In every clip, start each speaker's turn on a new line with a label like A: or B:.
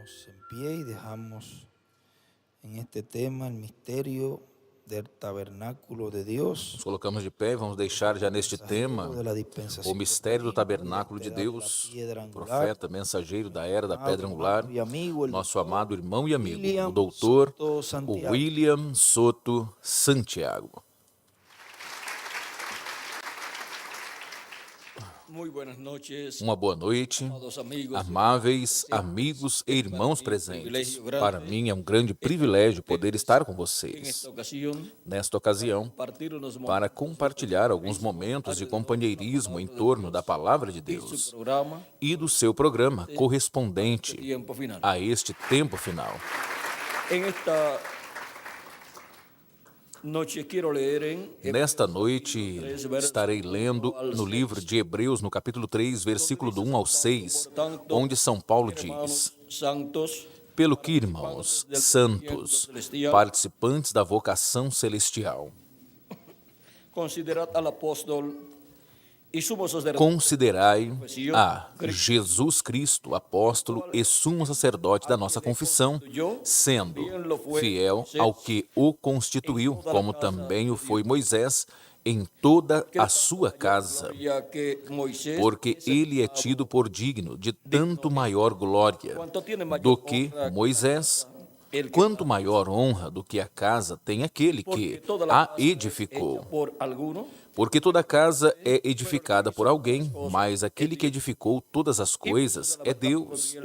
A: ponemos en pie y dejamos en este tema el misterio del tabernáculo de Dios.
B: Nos colocamos de pé e vamos deixar já neste tema o mistério do tabernáculo de Deus, profeta, mensageiro da era da pedra angular, nosso amado irmão e amigo, o doutor William Soto Santiago. Uma boa noite, amáveis amigos e irmãos presentes. Para mim é um grande privilégio poder estar com vocês nesta ocasião para compartilhar alguns momentos de companheirismo em torno da Palavra de Deus e do seu programa correspondente a este tempo final. Nesta noite, estarei lendo no livro de Hebreus, no capítulo 3, versículo do 1 ao 6, onde São Paulo diz: Pelo que, irmãos, santos, participantes da vocação celestial, considerai a Jesus Cristo, apóstolo e sumo sacerdote da nossa confissão, sendo fiel ao que o constituiu, como também o foi Moisés, em toda a sua casa, porque ele é tido por digno de tanto maior glória do que Moisés, quanto maior honra do que a casa tem aquele que a edificou. Porque toda casa é edificada por alguém, mas aquele que edificou todas as coisas é Deus.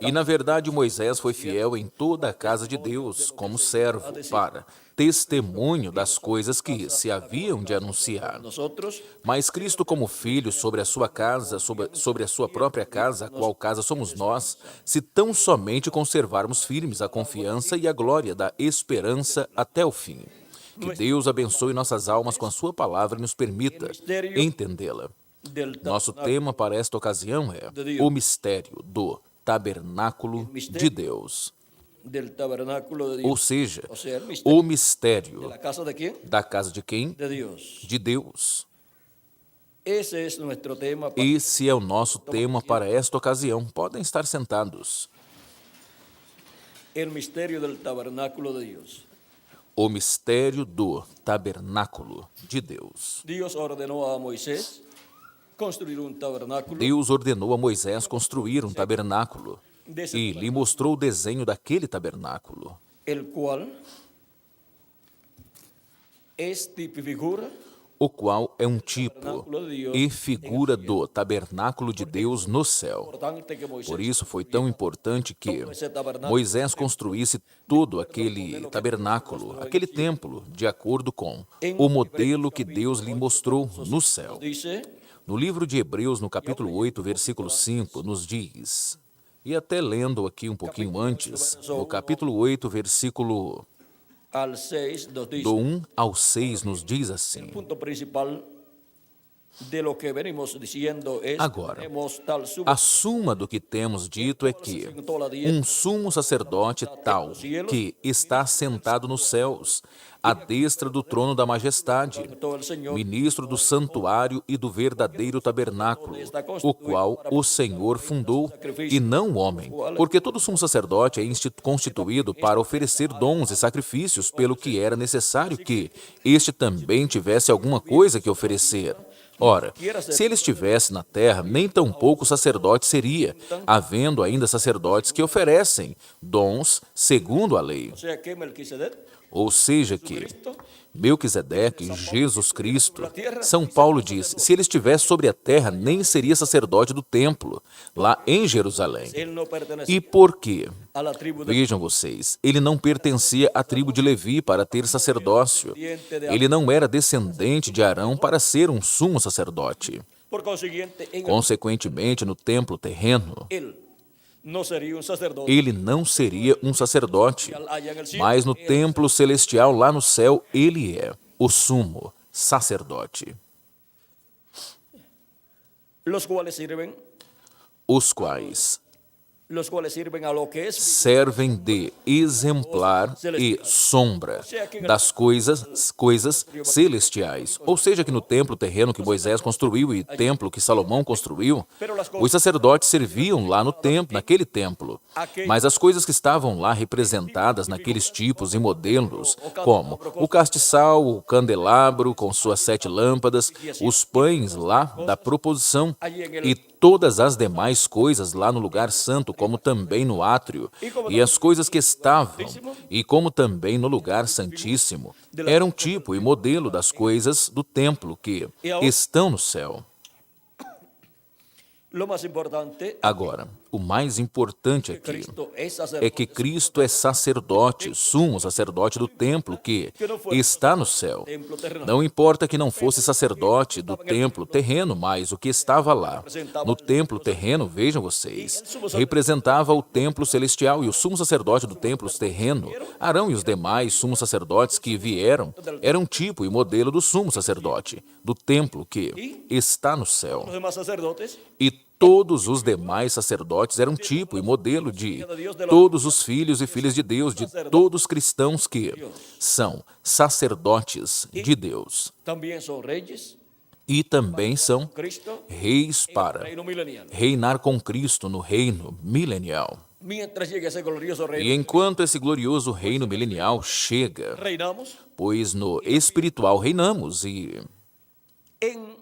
B: E, na verdade, Moisés foi fiel em toda a casa de Deus, como servo, para testemunho das coisas que se haviam de anunciar. Mas Cristo, como filho, sobre a sua casa, sobre a sua própria casa, a qual casa somos nós, se tão somente conservarmos firmes a confiança e a glória da esperança até o fim. Que Deus abençoe nossas almas com a sua palavra e nos permita entendê-la. Nosso tema para esta ocasião é o mistério do tabernáculo de Deus. Ou seja, o mistério da casa de quem? De Deus. Esse é o nosso tema para esta ocasião. Podem estar sentados.
C: O mistério do tabernáculo de Deus.
B: O mistério do tabernáculo de Deus.
C: Deus ordenou a Moisés construir um tabernáculo.
B: Deus ordenou a Moisés construir um tabernáculo e lhe mostrou o desenho daquele tabernáculo, o qual é um tipo e figura do tabernáculo de Deus no céu. Por isso foi tão importante que Moisés construísse todo aquele tabernáculo, aquele templo, de acordo com o modelo que Deus lhe mostrou no céu. No livro de Hebreus, no capítulo 8, versículo 5, nos diz, e até lendo aqui um pouquinho antes, no capítulo 8, versículo do 1 ao 6, nos diz assim: Agora, a suma do que temos dito é que um sumo sacerdote tal, que está sentado nos céus, à destra do trono da majestade, ministro do santuário e do verdadeiro tabernáculo, o qual o Senhor fundou, e não o homem, porque todo sumo sacerdote é constituído para oferecer dons e sacrifícios, pelo que era necessário que este também tivesse alguma coisa que oferecer. Ora, se ele estivesse na terra, nem tampouco sacerdote seria, havendo ainda sacerdotes que oferecem dons segundo a lei. Ou seja que Melquisedeque, Jesus Cristo, São Paulo diz, se ele estivesse sobre a terra, nem seria sacerdote do templo, lá em Jerusalém. E por quê? Vejam vocês, ele não pertencia à tribo de Levi para ter sacerdócio. Ele não era descendente de Arão para ser um sumo sacerdote. Consequentemente, no templo terreno, ele não seria um sacerdote, mas no templo celestial lá no céu, ele é o sumo sacerdote. Os quais
C: los cuales sirven a lo que es
B: servem de exemplar e sombra das coisas celestiais. Ou seja, que no templo terreno que Moisés construiu e templo que Salomão construiu, os sacerdotes serviam lá no templo, naquele templo. Mas as coisas que estavam lá representadas naqueles tipos e modelos, como o castiçal, o candelabro com suas 7 lâmpadas, os pães lá da proposição e todas as demais coisas lá no lugar santo, como também no átrio, e as coisas que estavam, e como também no lugar santíssimo, eram tipo e modelo das coisas do templo que estão no céu.
C: lo más importante.
B: Agora, o mais importante aqui é que Cristo é sacerdote, sumo sacerdote do templo que está no céu. Não importa que não fosse sacerdote do templo terreno, mas o que estava lá. No templo terreno, vejam vocês, representava o templo celestial, e o sumo sacerdote do templo terreno, Arão e os demais sumos sacerdotes que vieram, eram tipo e modelo do sumo sacerdote, do templo que está no céu.
C: Los demás sacerdotes
B: E todos os demais sacerdotes eram tipo e modelo de todos os filhos e filhas de Deus, de todos os cristãos que são sacerdotes de Deus.
C: también son reyes,
B: E também são
C: Cristo,
B: reis para
C: reino milenial.
B: reinar com Cristo no reino milenial.
C: Mientras llegue ese glorioso
B: E
C: reino,
B: enquanto esse glorioso reino milenial chega,
C: reinamos
B: pois no espiritual reinamos e
C: en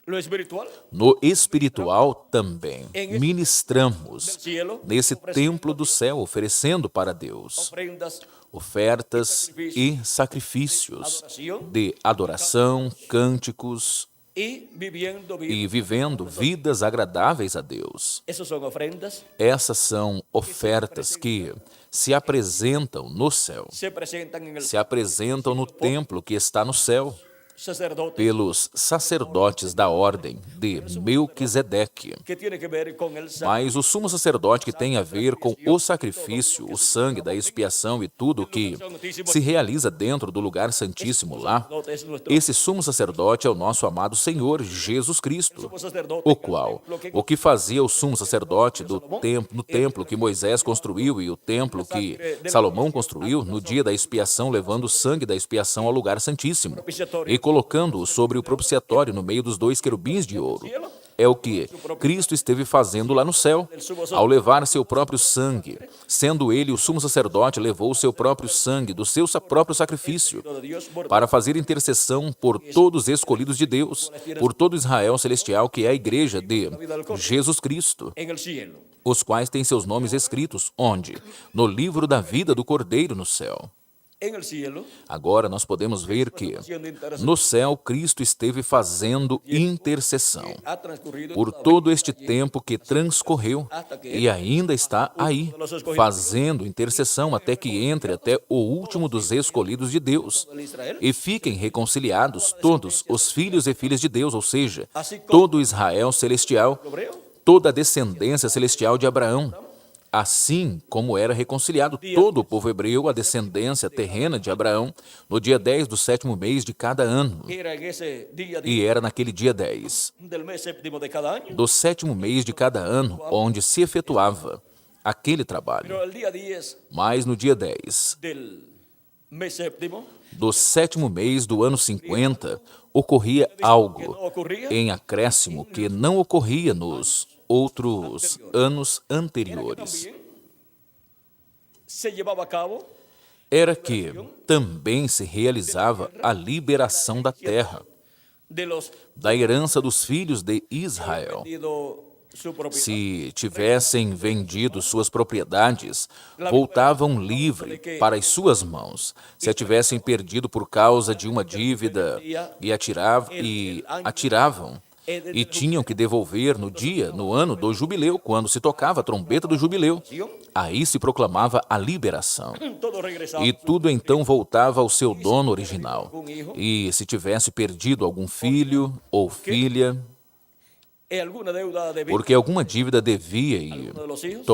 C: lo espiritual,
B: no espiritual também ministramos
C: del cielo,
B: nesse templo do céu, oferecendo para Deus
C: ofrendas
B: ofertas e sacrifícios de adoração, cânticos
C: y viviendo
B: e
C: vidas.
B: vivendo vidas agradáveis a Deus.
C: Esas son ofrendas,
B: Essas são ofertas que se apresentam no céu,
C: se presentan en el
B: se apresentam no templo que está no céu,
C: sacerdote,
B: pelos sacerdotes da ordem de Melquisedeque.
C: que tiene que ver con el
B: Mas o sumo sacerdote que tem a ver com o sacrifício, o sangue da expiação e tudo que se realiza dentro do lugar santíssimo lá,
C: sacerdote es nuestro
B: esse sumo sacerdote é o nosso amado Senhor Jesus Cristo,
C: sumo sacerdote,
B: o qual, o que fazia o sumo sacerdote do templo, no templo que Moisés construiu e o templo que Salomão construiu no dia da expiação, levando o sangue da expiação ao lugar santíssimo e colocando-o sobre o propiciatório no meio dos 2 querubins de ouro. É o que Cristo esteve fazendo lá no céu, ao levar seu próprio sangue. Sendo ele o sumo sacerdote, levou o seu próprio sangue do seu próprio sacrifício
C: de Dios por
B: para fazer intercessão por todos os escolhidos de Deus, por todo Israel celestial, que é a igreja de Jesus Cristo,
C: en el cielo.
B: os quais têm seus nomes escritos, onde? No livro da vida do Cordeiro no céu.
C: En el cielo,
B: Agora nós podemos ver que no céu Cristo esteve fazendo intercessão
C: ha transcurrido
B: por todo este tempo que transcorreu e ainda está aí, fazendo intercessão até que entre até o último dos escolhidos de Deus
C: de Israel,
B: e fiquem reconciliados todos os filhos e filhas de Deus, ou seja, todo Israel celestial,
C: hebreo,
B: toda a descendência celestial de Abraão, assim como era reconciliado todo o povo hebreu, a descendência terrena de Abraão, no dia 10 do 7º mês de cada ano.
C: era en ese día
B: E era naquele dia 10
C: del mes séptimo de cada año,
B: do 7º mês de cada ano, onde se efetuava aquele trabalho.
C: pero el día 10
B: Mas no dia 10
C: del mes séptimo
B: do 7º mês do ano 50, ocorria algo em acréscimo que não ocorria nos outros anos anteriores.
C: se llevaba a cabo
B: Era que também se realizava a liberação da terra,
C: de los
B: da herança dos filhos de Israel.
C: vendido su propiedad.
B: Se tivessem vendido suas propriedades, voltavam livre para as suas mãos. Se a tivessem perdido por causa de uma dívida e atiravam, e tinham que devolver no ano do jubileu, quando se tocava a trombeta do jubileu. Aí se proclamava a liberação.
C: Todo regresaba
B: E tudo então voltava ao seu dono original. E se tivesse perdido algum filho ou filha,
C: alguna deuda de
B: porque alguma dívida devia e
C: de los hijos,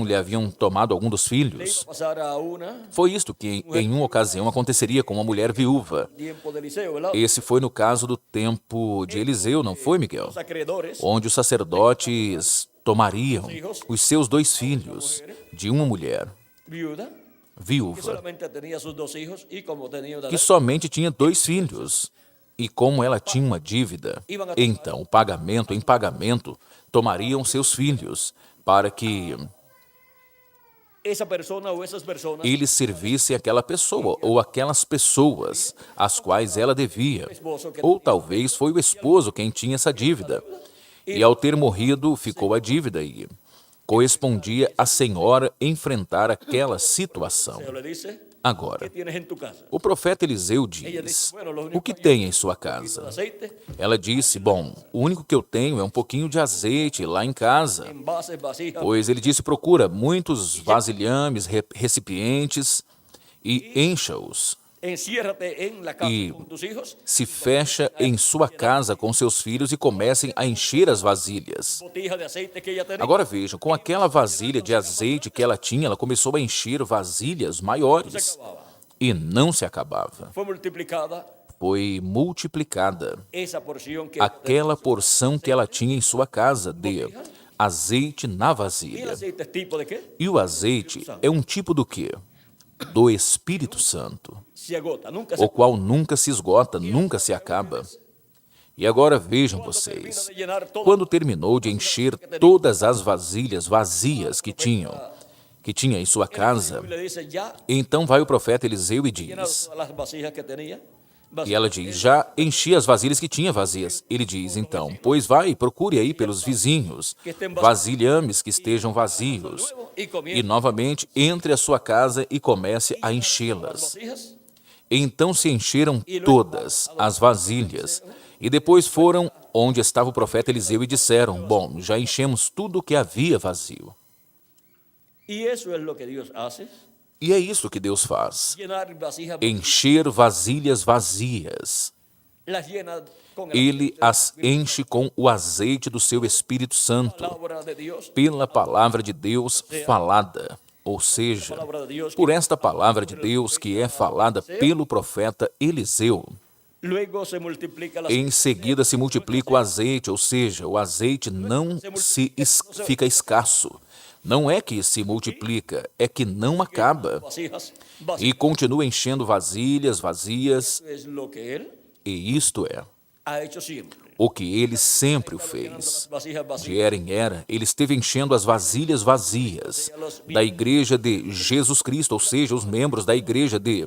B: lhe haviam tomado algum dos filhos,
C: pasar a una
B: foi isto que em uma ocasião aconteceria com uma mulher viúva.
C: tiempo de Eliseo, ¿verdad?
B: Esse foi no caso do tempo de Eliseu, não foi, Miguel?
C: Los acreedores
B: Onde os sacerdotes tomariam os seus 2 filhos de uma mulher
C: viuda, que
B: viúva,
C: solamente tenía sus 2 hijos y como tenía una
B: que somente tinha 2 filhos. E como ela tinha uma dívida, então, pagamento em pagamento, tomariam seus filhos, para que
C: esa persona o esas personas
B: eles servissem aquela pessoa, ou aquelas pessoas às quais ela devia. Ou talvez foi o esposo quem tinha essa dívida. E ao ter morrido, ficou a dívida e correspondia a senhora enfrentar aquela situação.
C: le dice,
B: Agora,
C: ¿qué tienes en tu casa?
B: o profeta Eliseu diz: o que tem em sua casa?
C: Aceite,
B: Ela disse: bom, o único que eu tenho é um pouquinho de azeite lá em casa.
C: envases, vasijas,
B: Pois ele disse: procura muitos vasilhames, recipientes e encha-os.
C: enciérrate en la casa
B: Y
C: con tus hijos,
B: Se fecha em sua casa com seus filhos e comecem a encher as vasilhas.
C: botija de aceite que ella tenía.
B: Agora vejam, com aquela vasilha de azeite que ela tinha, ela começou a encher vasilhas maiores e não se acabava.
C: Fue multiplicada
B: Foi multiplicada
C: esa porción que
B: aquela porção que ela tinha em sua casa de azeite na
C: el
B: vasilha.
C: aceite es tipo de qué?
B: E o azeite é um tipo do quê? Do Espírito Santo,
C: Se agota, nunca
B: o
C: se
B: qual nunca se esgota, nunca se acaba. E agora vejam
C: termina
B: vocês,
C: de llenar todo.
B: quando terminou de encher todas as vasilhas vazias que tinha em sua casa,
C: Le dice, ya
B: então vai o profeta Eliseu e
C: llenado
B: diz,
C: todas las vasijas que tenía.
B: e ela diz, já enchi as vasilhas que tinha vazias. Ele diz, então, pois vai e procure aí pelos vizinhos, vasilhames que estejam vazios,
C: Y
B: e
C: comienza
B: novamente entre a sua casa e comece a enchê-las.
C: vasijas.
B: Então se encheram todas as vasilhas, e depois foram onde estava o profeta Eliseu e disseram, bom, já enchemos tudo o que havia vazio.
C: Y eso es lo que Dios hace.
B: E é isso que Deus faz,
C: Llenar vasijas,
B: encher vasilhas vazias.
C: las llena con el
B: Ele as enche com o azeite do seu Espírito Santo,
C: palabra de Dios.
B: pela palavra de Deus falada, ou seja, por esta palavra de Deus que é falada pelo profeta Eliseu.
C: Luego se multiplica la
B: Em seguida se multiplica o azeite, ou seja, o azeite não fica escasso. Não é que se multiplica, é que não acaba.
C: vasijas.
B: E continua enchendo vasilhas vazias,
C: Es lo que Él
B: e isto é
C: ha hecho siempre.
B: o que ele sempre o
C: Llenando
B: fez.
C: las vasijas
B: De
C: vacías.
B: era em era, ele esteve enchendo as vasilhas vazias da igreja de Jesus Cristo, ou seja, os membros da igreja de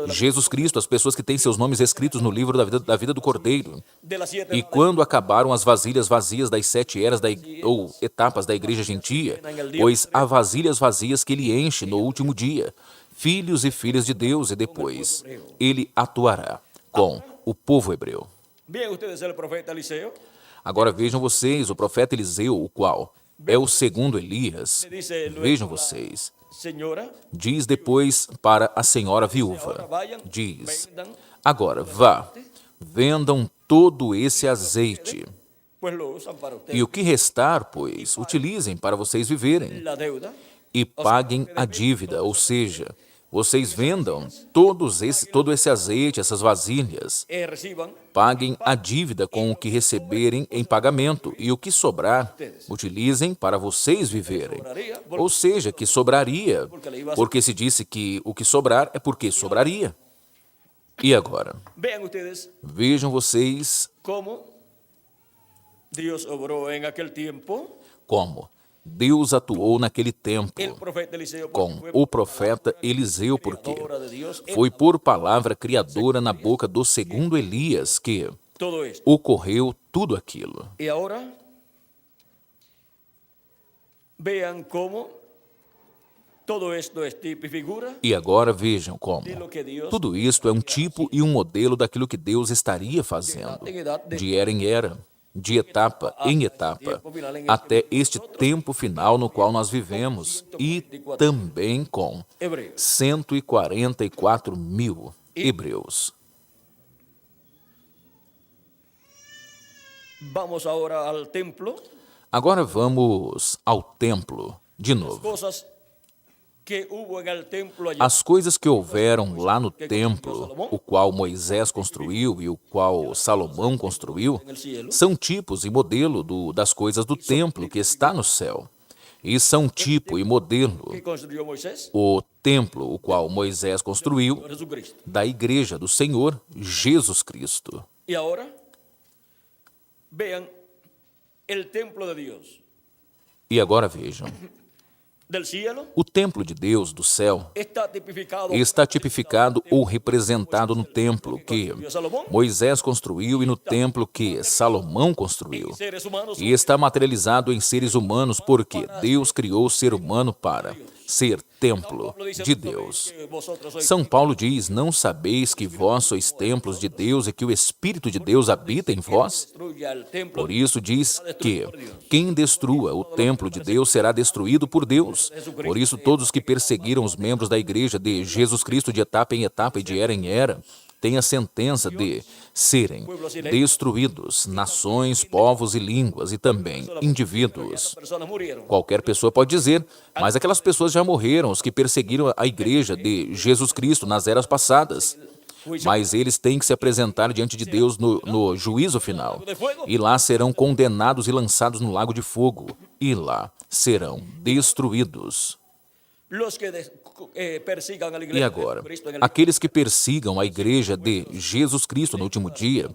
B: Jesus Cristo, as pessoas que têm seus nomes escritos no livro da vida do Cordeiro.
C: De las 7
B: E quando acabaram as vasilhas vazias das 7 eras ou etapas da igreja gentia, pois há vasilhas vazias que ele enche no último dia, filhos e filhas de Deus, e depois ele atuará com o povo hebreu.
C: Bien, ustedes el profeta Eliseo
B: Agora vejam vocês, o profeta Eliseu, o qual é o segundo Elias,
C: le dice luego
B: vejam
C: a la
B: vocês,
C: señora,
B: diz depois para a senhora viúva, diz, agora vá, vendam todo esse azeite,
C: pues lo usan para ustedes.
B: e o que restar, pois, utilizem para vocês viverem,
C: La deuda
B: e paguem a dívida, ou seja, vocês vendam todo esse azeite, essas vasilhas,
C: reciban
B: paguem a dívida com o que receberem em pagamento, e o que sobrar, utilizem para vocês viverem. Ou seja, que sobraria, porque se disse que o que sobrar é porque sobraria. E agora,
C: vean ustedes
B: vejam vocês
C: cómo Dios obró en aquel tiempo.
B: como Deus atuou naquele tempo
C: El profeta Eliseo
B: com o profeta Eliseu, porque foi por palavra criadora na boca do segundo Elias que
C: todo esto.
B: ocorreu tudo aquilo.
C: Y ahora vean cómo todo esto es tipo y figura
B: E agora vejam como
C: de lo que Dios
B: tudo isto é um tipo e um modelo daquilo que Deus estaria fazendo, de era em era, de etapa em etapa, até este tempo final no qual nós vivemos, e também com
C: hebreo.
B: 144 mil hebreus.
C: Vamos ahora al templo.
B: Agora vamos ao templo de novo.
C: Cosas que hubo en el templo allá.
B: As coisas que houveram lá no templo, o qual Moisés construiu e o qual Salomão construiu, são tipos e modelo das coisas do templo que está no céu. E são tipo e modelo,
C: que construyó Moisés,
B: o templo, o qual Moisés construiu,
C: Jesucristo.
B: da igreja do Senhor Jesus Cristo.
C: Y ahora, vean el templo de Dios
B: E agora vejam,
C: del cielo
B: o templo de Deus do céu
C: está tipificado,
B: ou representado no templo que Moisés construiu e no templo que Salomão construiu.
C: seres humanos
B: E está materializado em seres humanos porque Deus criou o ser humano para ser templo de Deus.
C: que vosotros sois
B: São Paulo diz, não sabeis que vós sois templos de Deus e que o Espírito de Deus habita em vós?
C: destruya el templo
B: Por isso diz que quem destrua o templo de Deus será destruído por Deus. Por isso todos que perseguiram os membros da igreja de Jesus Cristo de etapa em etapa e de era em era, têm a sentença de serem destruídos, nações, povos e línguas, e também indivíduos.
C: personas murieron.
B: Qualquer pessoa pode dizer, mas aquelas pessoas já morreram, os que perseguiram a igreja de Jesus Cristo nas eras passadas. Mas eles têm que se apresentar diante de Deus no juízo final. E lá serão condenados e lançados no lago de fogo. E lá serão destruídos.
C: Los que persigan a la
B: E
C: iglesia de
B: agora,
C: Jesucristo en el
B: aqueles que persigam a igreja de Jesus Cristo no último dia,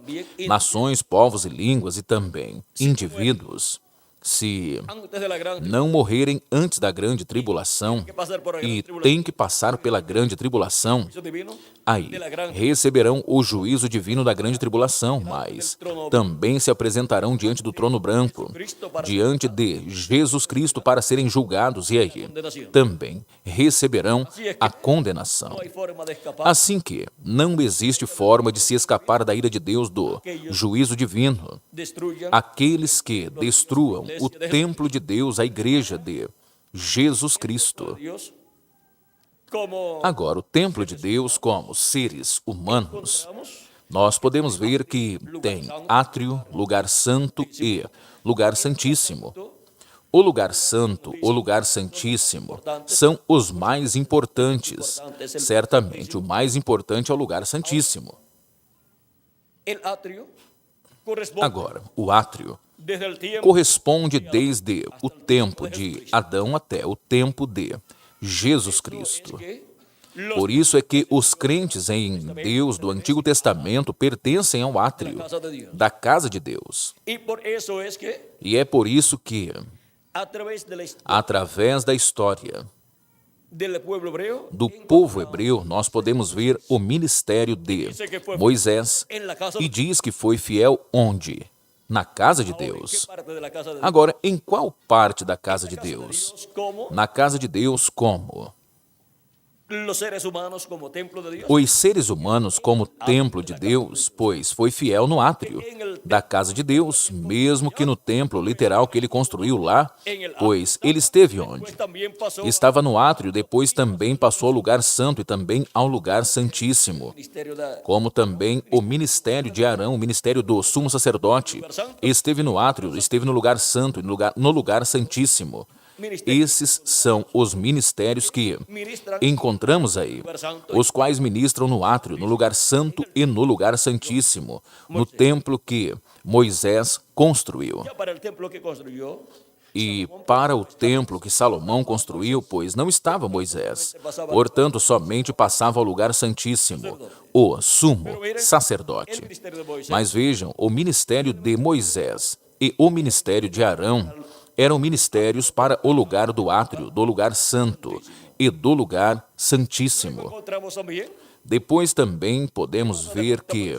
B: nações, povos e línguas e também indivíduos, se
C: antes de la gran
B: não morrerem antes da grande tribulação
C: pasar por la gran
B: e
C: tribulación
B: têm que passar pela grande tribulação,
C: divino,
B: aí receberão o juízo divino da grande tribulação, mas também se apresentarão diante do trono branco, diante de Jesus Cristo para serem julgados, e aí também receberão a condenação.
C: no hay forma de escapar.
B: Assim que não existe forma de se escapar da ira de Deus do juízo divino.
C: Destruyan
B: Aqueles que destruam o templo de Deus, a igreja de Jesus Cristo.
C: Dios como
B: Agora, o templo de Deus como seres humanos, nós podemos ver que tem átrio, lugar santo e lugar santíssimo. O lugar santo, o lugar santíssimo, são os mais importantes. Certamente, o mais importante é o lugar santíssimo.
C: el atrio corresponde
B: Agora, o átrio
C: desde el tiempo
B: corresponde desde o tempo de Adão até o tempo de Jesus Cristo.
C: que los
B: Por isso é que os crentes em Deus do Antigo Testamento pertencem ao átrio
C: casa de Dios.
B: da casa de Deus.
C: Y por eso es que
B: E é por isso que,
C: a través de la historia
B: através da história
C: del pueblo hebreo,
B: do povo hebreu, nós podemos ver o ministério de Moisés
C: en la casa
B: e diz que foi fiel onde? Na casa de
C: ¿qué
B: Deus.
C: parte de la casa de Dios?
B: Agora, em qual parte da casa de Deus?
C: Dios como
B: Na casa de Deus como?
C: los seres humanos como templo de Dios.
B: Os seres humanos como templo de Deus, pois foi fiel no átrio da casa de Deus, mesmo que no templo literal que ele construiu lá, pois ele esteve onde?
C: Pues también pasó
B: Estava no átrio, depois também passou ao lugar santo e também ao lugar santíssimo.
C: el ministerio de
B: Como também o ministério de Arão, o ministério do sumo sacerdote, esteve no átrio, esteve no lugar santo e no lugar santíssimo. Esses são os ministérios que
C: ministran
B: encontramos aí, os quais ministram no átrio, no lugar santo e no lugar santíssimo, no templo que Moisés construiu.
C: ya para el templo que construyó.
B: E para o templo que Salomão construiu, pois não estava Moisés. Portanto, somente passava ao lugar santíssimo, o sumo sacerdote. Mas vejam, o ministério de Moisés e o ministério de Arão eram ministérios para o lugar do átrio, do lugar santo e do lugar santíssimo.
C: Encontramos también
B: Depois também podemos ver que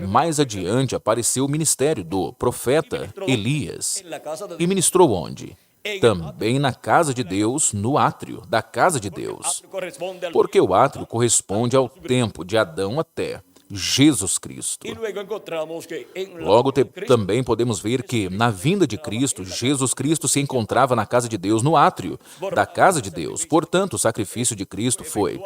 B: mais adiante apareceu o ministério do profeta Elias.
C: en la casa de
B: E ministrou onde? Também na casa de Deus, no átrio da casa de Deus.
C: Dios. Corresponde al
B: Porque o átrio corresponde ao tempo de Adão até Jesus Cristo.
C: y luego encontramos que en la
B: Logo, também podemos ver que, na vinda de Cristo, Jesus Cristo se encontrava na casa de Deus, no átrio da casa de Deus. Portanto, o sacrifício de Cristo foi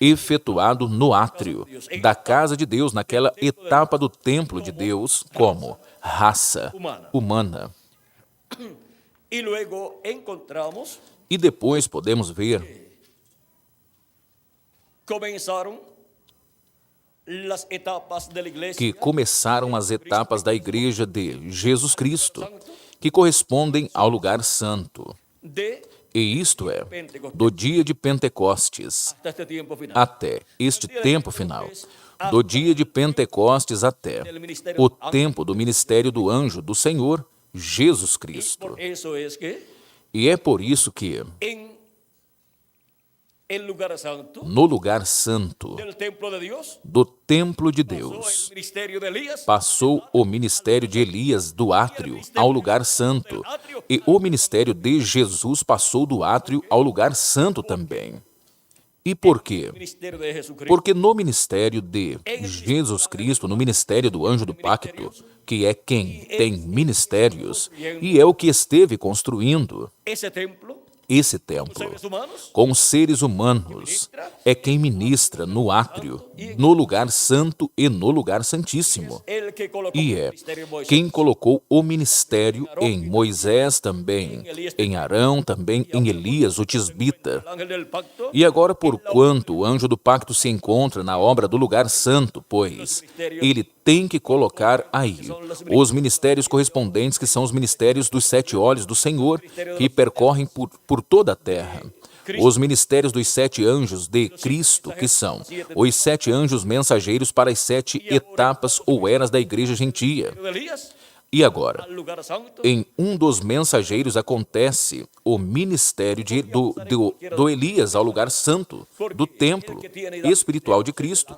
B: efetuado no átrio da casa de Deus, naquela etapa do templo de Deus, como raça humana.
C: y luego encontramos
B: E depois podemos ver que começaram as etapas da Igreja de Jesus Cristo, que correspondem ao lugar santo. E isto é, do dia de Pentecostes até este tempo final, do dia de Pentecostes até o tempo do ministério do anjo do Senhor, Jesus Cristo. E é por isso que, no lugar santo do templo de Deus, passou o ministério de Elias do átrio ao lugar santo, e o ministério de Jesus passou do átrio ao lugar santo também. E por quê? Porque no ministério de Jesus Cristo, no ministério do anjo do pacto, que é quem tem ministérios, e é o que esteve construindo esse templo, com seres humanos, é quem ministra no átrio, no lugar santo e no lugar santíssimo. E é quem colocou o ministério em Moisés também, em Arão também, em Elias, o tisbita. E agora, porquanto o anjo do pacto se encontra na obra do lugar santo, pois ele tem que colocar aí os ministérios correspondentes, que são os ministérios dos 7 olhos do Senhor, que percorrem por toda a terra. Os ministérios dos 7 anjos de Cristo, que são os 7 anjos mensageiros para as 7 etapas ou eras da igreja gentia. E agora, em um dos mensageiros acontece o ministério do Elias ao lugar santo, do templo espiritual de Cristo.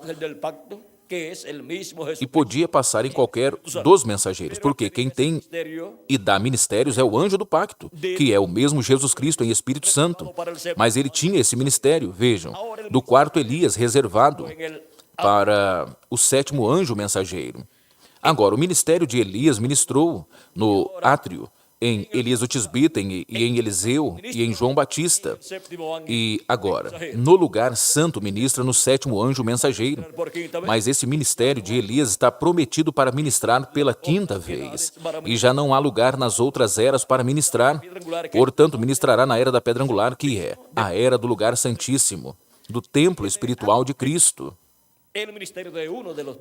B: E podia passar em qualquer dos mensageiros, porque quem tem e dá ministérios é o anjo do pacto, que é o mesmo Jesus Cristo em Espírito Santo. Mas ele tinha esse ministério, vejam, do quarto Elias reservado para o 7º anjo mensageiro. Agora, o ministério de Elias ministrou no átrio, em Elias o tisbita, e em Eliseu, e em João Batista. E agora, no lugar santo ministra no 7º anjo mensageiro. Mas esse ministério de Elias está prometido para ministrar pela 5ª vez. E já não há lugar nas outras eras para ministrar. Portanto, ministrará na era da pedra angular, que é a era do lugar santíssimo, do templo espiritual de Cristo.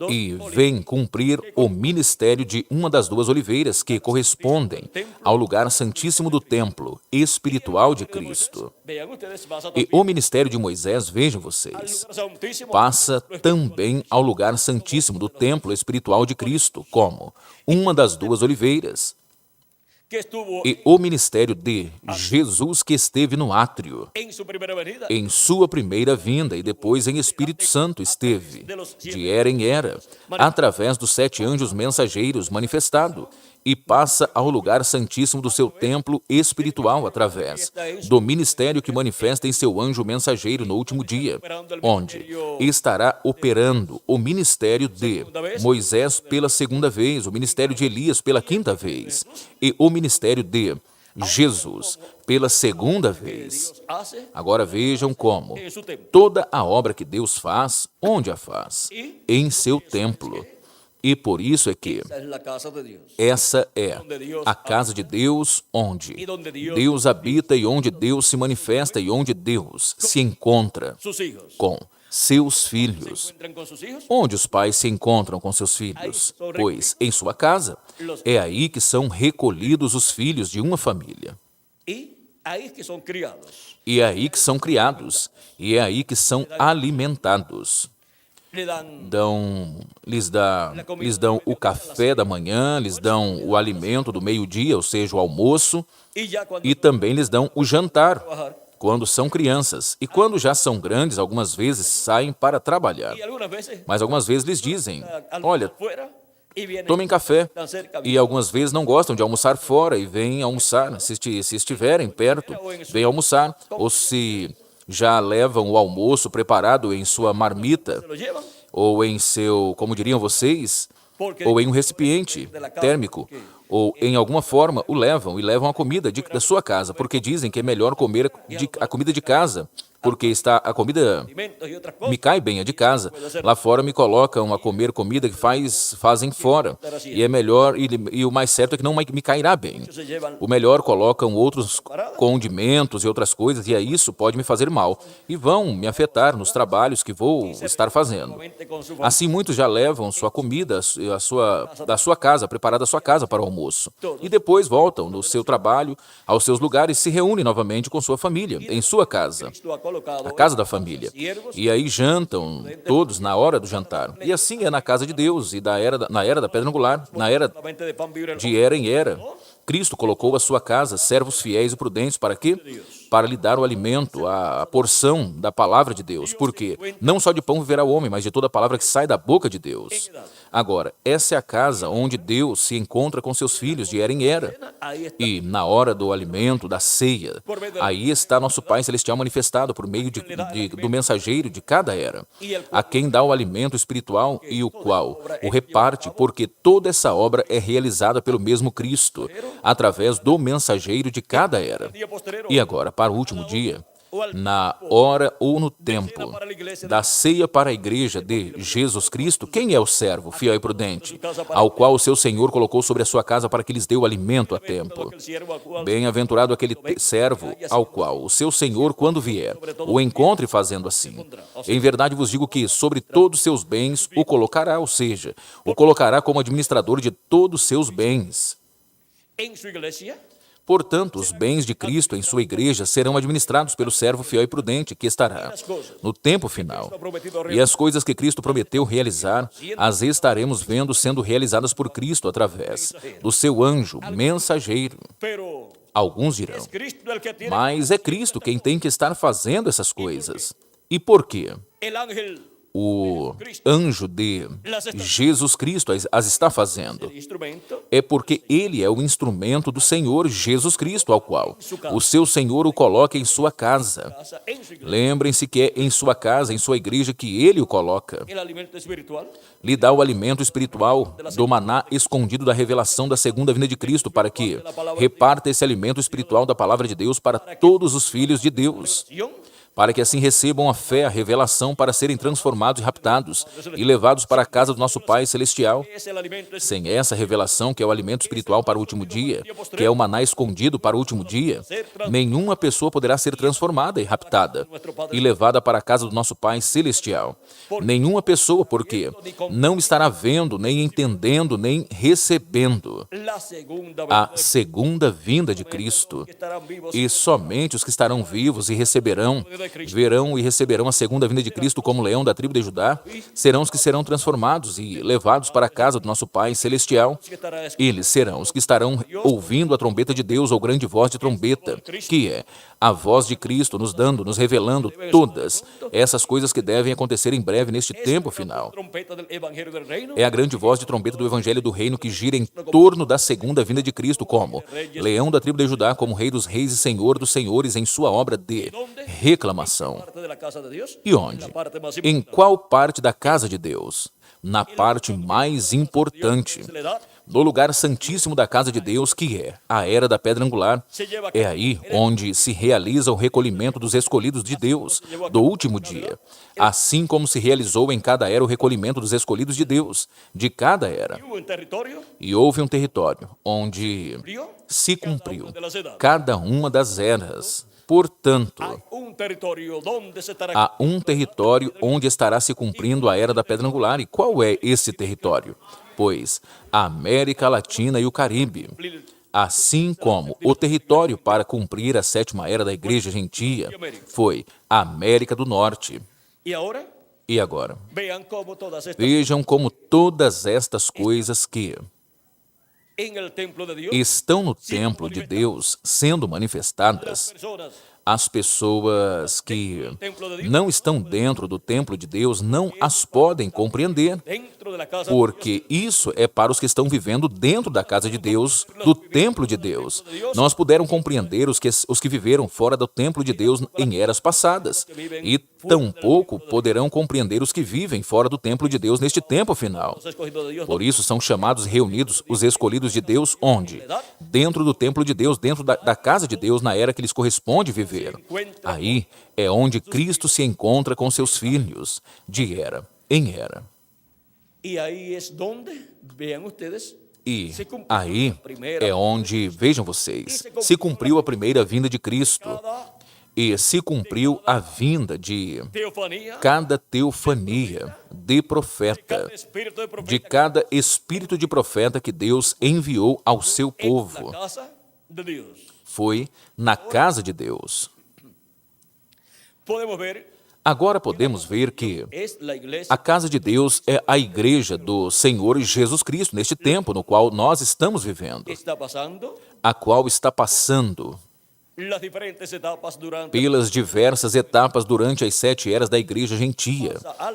B: E vem cumprir o ministério de uma das 2 oliveiras, que correspondem ao lugar santíssimo do templo espiritual de Cristo. E o ministério de Moisés, vejam vocês, passa também ao lugar santíssimo do templo espiritual de Cristo, como uma das 2 oliveiras. E o ministério de Jesus, que esteve no átrio, em sua primeira vinda, e depois em Espírito Santo esteve, de era em era, através dos 7 anjos mensageiros manifestado, e passa ao lugar santíssimo do seu templo espiritual através do ministério que manifesta em seu anjo mensageiro no último dia, onde estará operando o ministério de Moisés pela 2ª vez, o ministério de Elias pela 5ª vez, e o ministério de Jesus pela 2ª vez. Agora vejam como toda a obra que Deus faz, onde a faz? Em seu templo. E por isso é que essa é a casa de Deus, onde Deus habita e onde Deus se manifesta e onde Deus se encontra com seus filhos. Onde os pais se encontram com seus filhos? Pois em sua casa. É aí que são recolhidos os filhos de uma família. E é aí que são criados. E é aí que são alimentados. Lhes dão o café da manhã, lhes dão o alimento do meio-dia, ou seja, o almoço, e também lhes dão o jantar, quando são crianças. E quando já são grandes, algumas vezes saem para trabalhar. Mas algumas vezes lhes dizem, olha, tomem café. E algumas vezes não gostam de almoçar fora e vêm almoçar, se estiverem perto, vêm almoçar, ou se já levam o almoço preparado em sua marmita, ou em seu, como diriam vocês, ou em um recipiente térmico, ou em alguma forma o levam e levam a comida da sua casa, porque dizem que é melhor comer a comida de casa, porque a comida me cai bem, a de casa. Lá fora me colocam a comer comida que fazem fora, e é melhor, e o mais certo é que não me cairá bem. O melhor colocam outros condimentos e outras coisas, e isso pode me fazer mal, e vão me afetar nos trabalhos que vou estar fazendo. Assim, muitos já levam sua comida da sua casa, preparada a sua casa para o almoço, e depois voltam do seu trabalho aos seus lugares e se reúnem novamente com sua família, em sua casa, a casa da família. E aí jantam todos na hora do jantar. E assim é na casa de Deus e na era da pedra angular, na era de era em era. Cristo colocou a sua casa servos fiéis e prudentes para quê? Para lhe dar o alimento, a porção da palavra de Deus. Porque não só de pão viverá o homem, mas de toda a palavra que sai da boca de Deus. Agora, essa é a casa onde Deus se encontra com seus filhos de era em era. E na hora do alimento, da ceia, aí está nosso Pai Celestial manifestado por meio do mensageiro de cada era, a quem dá o alimento espiritual e o qual o reparte, porque toda essa obra é realizada pelo mesmo Cristo, através do mensageiro de cada era. E agora, para o último dia, na hora ou no tempo da ceia para a igreja de Jesus Cristo, quem é o servo fiel e prudente, ao qual o seu Senhor colocou sobre a sua casa para que lhes dê o alimento a tempo? Bem-aventurado aquele servo ao qual o seu Senhor, quando vier, o encontre fazendo assim. Em verdade vos digo que sobre todos os seus bens o colocará, ou seja, o colocará como administrador de todos os seus bens. Portanto, os bens de Cristo em sua igreja serão administrados pelo servo fiel e prudente que estará no tempo final. E as coisas que Cristo prometeu realizar, as estaremos vendo sendo realizadas por Cristo através do seu anjo mensageiro. Alguns dirão, mas é Cristo quem tem que estar fazendo essas coisas. E por quê? O anjo de Jesus Cristo as está fazendo. É porque ele é o instrumento do Senhor Jesus Cristo, ao qual o seu Senhor o coloca em sua casa. Lembrem-se que é em sua casa, em sua igreja, que ele o coloca. Lhe dá o alimento espiritual do maná escondido da revelação da segunda vinda de Cristo, para que reparta esse alimento espiritual da palavra de Deus para todos os filhos de Deus, para que assim recebam a fé, a revelação, para serem transformados e raptados e levados para a casa do nosso Pai Celestial. Sem essa revelação, que é o alimento espiritual para o último dia, que é o maná escondido para o último dia, nenhuma pessoa poderá ser transformada e raptada e levada para a casa do nosso Pai Celestial. Nenhuma pessoa, porque não estará vendo, nem entendendo, nem recebendo a segunda vinda de Cristo. E somente os que estarão vivos e verão e receberão a segunda vinda de Cristo como leão da tribo de Judá, serão os que serão transformados e levados para a casa do nosso Pai Celestial. Eles serão os que estarão ouvindo a trombeta de Deus, ou grande voz de trombeta, que é a voz de Cristo nos revelando todas essas coisas que devem acontecer em breve neste tempo final. É a grande voz de trombeta do Evangelho do Reino que gira em torno da segunda vinda de Cristo como leão da tribo de Judá, como Rei dos Reis e Senhor dos Senhores em sua obra de reclamação. E onde? Em qual parte da casa de Deus? Na parte mais importante, no lugar santíssimo da casa de Deus, que é a era da pedra angular. É aí onde se realiza o recolhimento dos escolhidos de Deus, do último dia, assim como se realizou em cada era o recolhimento dos escolhidos de Deus, de cada era. E houve um território onde se cumpriu cada uma das eras. Portanto, há um território onde estará se cumprindo a era da pedra angular. E qual é esse território? Pois a América Latina e o Caribe, assim como o território para cumprir a sétima era da Igreja Gentia foi a América do Norte. E agora? Vejam como todas estas coisas que estão no templo de Deus sendo manifestadas, as pessoas que não estão dentro do templo de Deus não as podem compreender, porque isso é para os que estão vivendo dentro da casa de Deus, do templo de Deus. Nós puderam compreender os que viveram fora do templo de Deus em eras passadas, e tampouco poderão compreender os que vivem fora do templo de Deus neste tempo final.
C: Los escogidos de Dios,
B: Por isso são chamados reunidos os escolhidos de Deus, onde? Dentro do templo de Deus, dentro da casa de Deus, na era que lhes corresponde viver. Aí é onde Cristo se encontra com seus filhos, de era em era.
C: y ahí es donde, vean ustedes,
B: E aí é onde, vejam vocês, se cumpriu a primeira vinda de Cristo e se cumpriu a vinda de
C: teofanía,
B: cada teofania de profeta,
C: espíritu de profeta
B: de cada espírito de profeta que Deus enviou ao seu
C: en
B: povo.
C: la casa de Dios.
B: Foi na casa de Deus.
C: Podemos ver,
B: Agora podemos ver que
C: es la iglesia
B: a casa de Deus é a igreja do Senhor Jesus Cristo, neste tempo no qual nós estamos vivendo,
C: que está pasando
B: a qual está passando
C: las diferentes etapas durante
B: pelas diversas etapas durante as 7 eras da igreja gentia.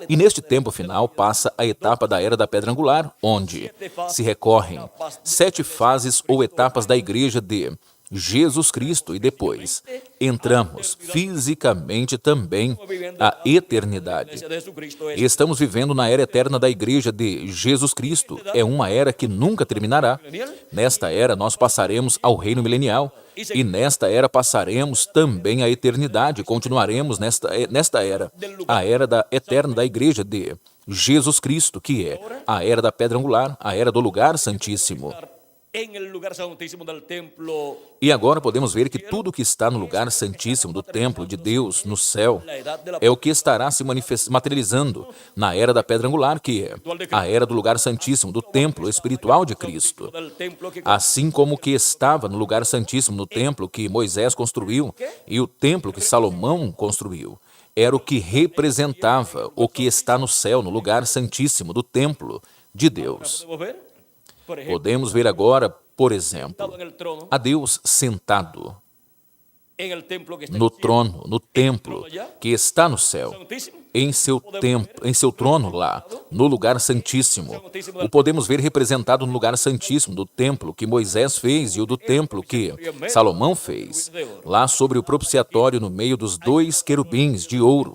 B: E neste tempo final passa a etapa da era da pedra angular, onde se recorrem 7 fases ou etapas da igreja de Jesus Cristo, e depois entramos fisicamente também a eternidade.
C: iglesia de Jesucristo es
B: Estamos vivendo na era eterna da igreja de Jesus Cristo. É uma era que nunca terminará. Nesta era nós passaremos ao reino milenial. E nesta era passaremos também a eternidade. Continuaremos nesta era, a era eterna da igreja de Jesus Cristo, que é a era da pedra angular, a era do lugar santíssimo.
C: en el lugar santísimo del templo,
B: E agora podemos ver que tudo que está no lugar santíssimo do templo de Deus, no céu, é o que estará se materializando na era da pedra angular, que é a era do lugar santíssimo, do templo espiritual de Cristo.
C: del templo que
B: Assim como o que estava no lugar santíssimo no templo que Moisés construiu e o templo que Salomão construiu, era o que representava o que está no céu, no lugar santíssimo do templo de Deus.
C: podemos ver, por ejemplo,
B: Podemos ver agora, por exemplo,
C: en el trono,
B: a Deus sentado
C: en el templo que está
B: no
C: en el cielo,
B: trono, no templo que está no céu,
C: santísimo,
B: em seu templo, em seu trono lá, no lugar santíssimo. O podemos ver representado no lugar santíssimo do templo que Moisés fez e o do templo que Salomão fez. Lá sobre o propiciatório, no meio dos 2 querubins de ouro,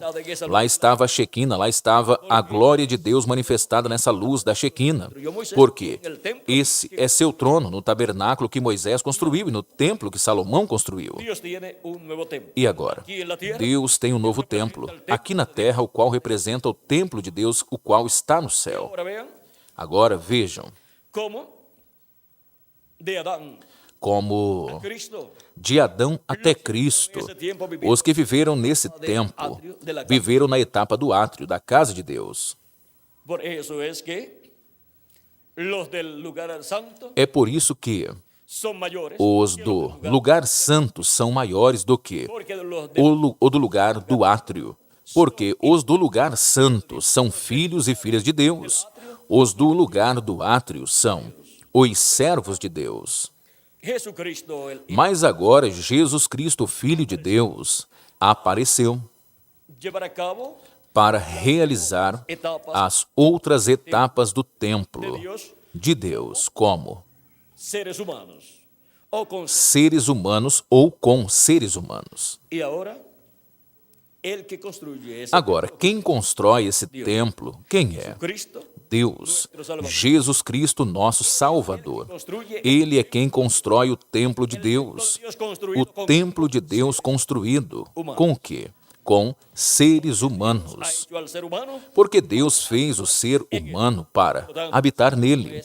B: lá estava a Shequina, lá estava a glória de Deus manifestada nessa luz da Shequina. Porque esse é seu trono no tabernáculo que Moisés construiu e no templo que Salomão construiu.
C: Dios tiene un nuevo templo.
B: E agora?
C: Aquí en la tierra,
B: Deus tem um novo templo, aqui na terra, o qual representa o templo de Deus, o qual está no céu.
C: ahora vean
B: Agora vejam
C: cómo de Adán
B: como
C: Cristo,
B: de Adão até Cristo, os que viveram nesse tempo, viveram na etapa do átrio, da casa de Deus.
C: por eso es que los del lugar santo
B: É por isso que
C: son mayores
B: os
C: que
B: do
C: los del lugar,
B: lugar santo são maiores do que
C: porque los del
B: o do lugar do átrio, porque os do lugar santo são filhos e filhas de Deus. Os do lugar do átrio são os servos de Deus.
C: Jesucristo, el
B: Mas agora Jesus Cristo, Filho de Deus, apareceu
C: llevar a cabo
B: para realizar
C: etapas
B: as outras etapas do
C: de
B: templo
C: Dios,
B: de Deus, como
C: seres humanos, o con
B: seres humanos ou com seres humanos.
C: y ahora el que construye ese
B: Agora, quem constrói esse templo? Quem é?
C: Cristo
B: Deus, Jesus Cristo, nosso Salvador.
C: construye
B: Ele é quem constrói o templo de Deus.
C: Dios
B: O
C: construido con
B: templo de Deus construído com o quê? Com seres
C: ha
B: humanos.
C: hecho al ser humano,
B: Porque Deus fez o ser humano para habitar nele.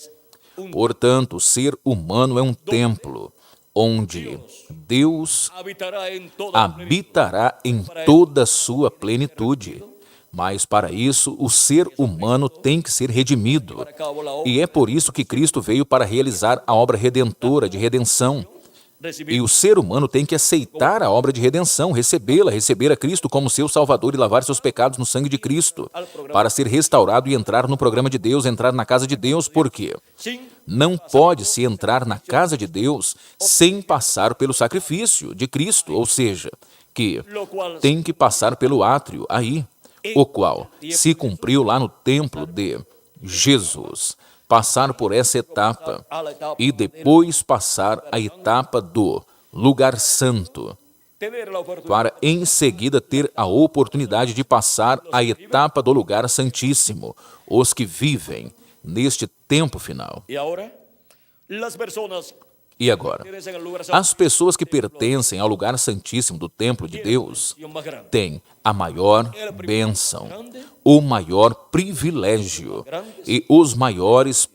B: Portanto, o ser humano é um templo onde Deus
C: habitará en toda la plenitud.
B: habitará em toda a sua plenitude. Mas para isso, o ser humano tem que ser redimido. E é por isso que Cristo veio para realizar a obra redentora de redenção. E o ser humano tem que aceitar a obra de redenção, recebê-la, receber a Cristo como seu Salvador e lavar seus pecados no sangue de Cristo, para ser restaurado e entrar no programa de Deus, entrar na casa de Deus. Por quê?
C: Sin
B: Não pode-se entrar na casa de Deus sem passar pelo sacrifício de Cristo, ou seja, que
C: lo cual
B: tem que passar pelo átrio aí, o qual se cumpriu lá no templo de Jesus. Passar por essa etapa
C: a la etapa
B: e depois passar a etapa do lugar santo.
C: tener la oportunidad
B: para em seguida ter a oportunidade de passar a etapa do lugar santíssimo, os que vivem neste tempo final.
C: y ahora las personas
B: E agora,
C: que pertenecen al lugar santo
B: as pessoas que pertencem ao lugar santíssimo do templo de Deus
C: tienen más grande.
B: têm a maior bênção, o maior privilégio e os maiores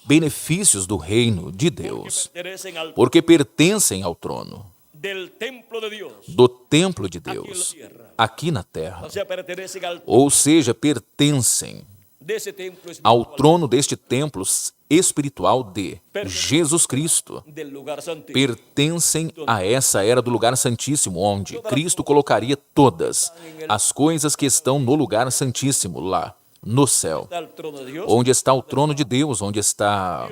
B: benefícios do reino de Deus,
C: Pertenecen al
B: porque pertencem ao trono
C: del templo de Dios,
B: do templo de Deus, aqui na terra.
C: o sea, pertenecen al
B: Ou seja, pertencem
C: de ese templo
B: ao trono deste templo espiritual de Jesus Cristo.
C: del lugar santísimo.
B: Pertencem a essa era do lugar santíssimo, onde Cristo colocaria todas as coisas que estão no lugar santíssimo, lá, no céu.
C: Está el trono de Dios,
B: Onde está o trono de Deus, onde está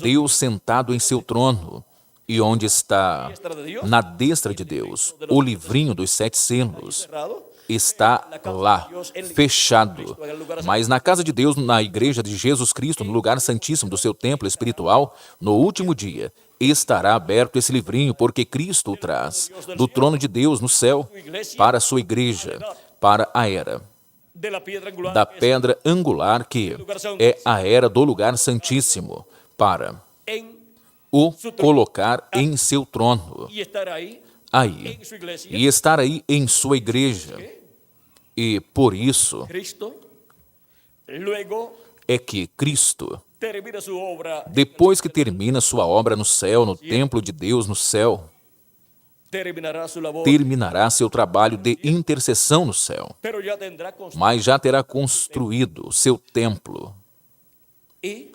B: Deus sentado em seu trono, e onde está, na destra de Deus, o livrinho dos 7 selos.
C: cerrado,
B: Está lá, fechado. Mas na casa de Deus, na igreja de Jesus Cristo, no lugar santíssimo do seu templo espiritual, no último dia, estará aberto esse livrinho, porque Cristo o traz do trono de Deus no céu para a sua igreja, para a era
C: de la piedra angular,
B: da pedra angular, que é a era do lugar santíssimo, para
C: en
B: o colocar em seu trono,
C: y estar ahí
B: aí,
C: en su iglesia.
B: e estar aí em sua igreja. E por isso
C: Cristo luego
B: é que Cristo,
C: termina su obra,
B: depois que termina sua obra no céu, no templo de Deus no céu,
C: terminará su labor,
B: terminará seu trabalho de intercessão no céu,
C: pero ya tendrá construido
B: mas já terá construído seu templo
C: y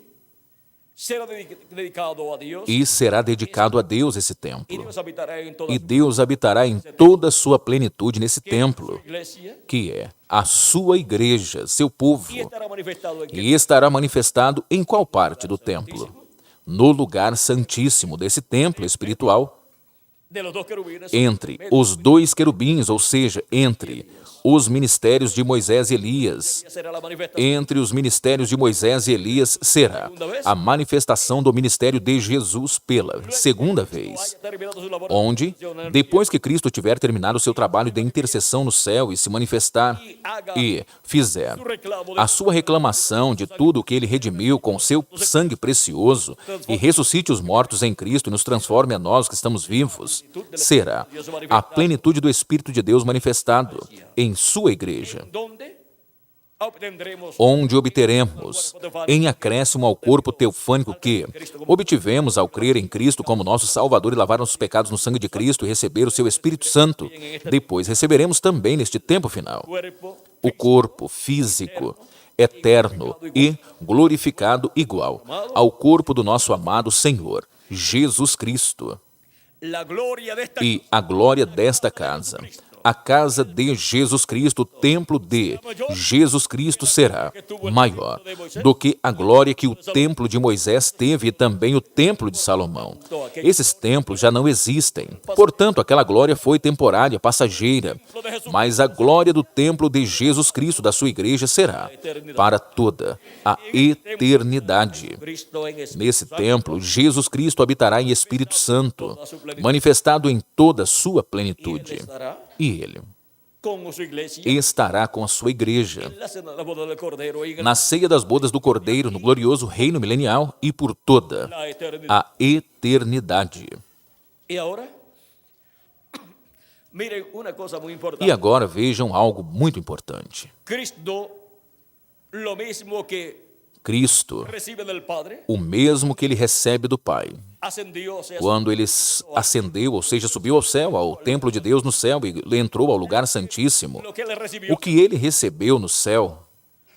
C: será dedicado a Dios
B: e será dedicado a Deus esse
C: y
B: templo.
C: Dios habitará en toda
B: E Deus habitará em toda a sua plenitude nesse
C: su
B: templo,
C: iglesia
B: que é a sua igreja, seu povo,
C: y estará manifestado en
B: e estará manifestado em qual parte do templo? No lugar santíssimo desse templo espiritual,
C: de los dos querubines
B: entre os 2 querubins, ou seja, entre os ministérios de Moisés e Elias.
C: será la manifestación
B: Entre os ministérios de Moisés e Elias será a manifestação do ministério de Jesus pela segunda vez,
C: haya terminado su labor
B: onde, depois que Cristo tiver terminado o seu trabalho de intercessão no céu e se manifestar e fizer a sua reclamação de tudo o que ele redimiu com o seu sangue precioso e ressuscite os mortos em Cristo e nos transforme a nós que estamos vivos, será a plenitude do Espírito de Deus manifestado em sua igreja,
C: donde obtendremos
B: onde obteremos, em acréscimo ao corpo teofânico que obtivemos ao crer em Cristo como nosso Salvador e lavar nossos pecados no sangue de Cristo e receber o seu Espírito Santo. Depois receberemos também neste tempo final
C: cuerpo
B: o corpo físico, eterno e glorificado igual ao corpo do nosso amado Senhor, Jesus Cristo.
C: la gloria de esta
B: E a glória desta casa, a casa de Jesus Cristo, o templo de Jesus Cristo será maior do que a glória que o templo de Moisés teve e também o templo de Salomão. Esses templos já não existem, portanto, aquela glória foi temporária, passageira, mas a glória do templo de Jesus Cristo, da sua igreja, será para toda a eternidade.
C: Cristo en espíritu
B: Nesse templo, Jesus Cristo habitará em Espírito Santo, manifestado em toda a sua plenitude.
C: estará
B: E ele
C: con su iglesia
B: estará com a sua igreja
C: en la cena de la boda del Cordero y en
B: na ceia das bodas do Cordeiro, no glorioso reino milenial e por toda
C: la eternidad.
B: a eternidade.
C: Y ahora, miren una cosa muy
B: E
C: importante.
B: agora vejam algo muito importante.
C: Cristo, lo mismo que
B: Cristo,
C: recibe del Padre,
B: o mesmo que ele recebe do Pai,
C: ascendió, o sea,
B: quando ele ascendeu, ou seja, subiu ao céu, ao templo de Deus no céu e entrou ao lugar santíssimo,
C: lo que él recibió.
B: o que ele recebeu no céu,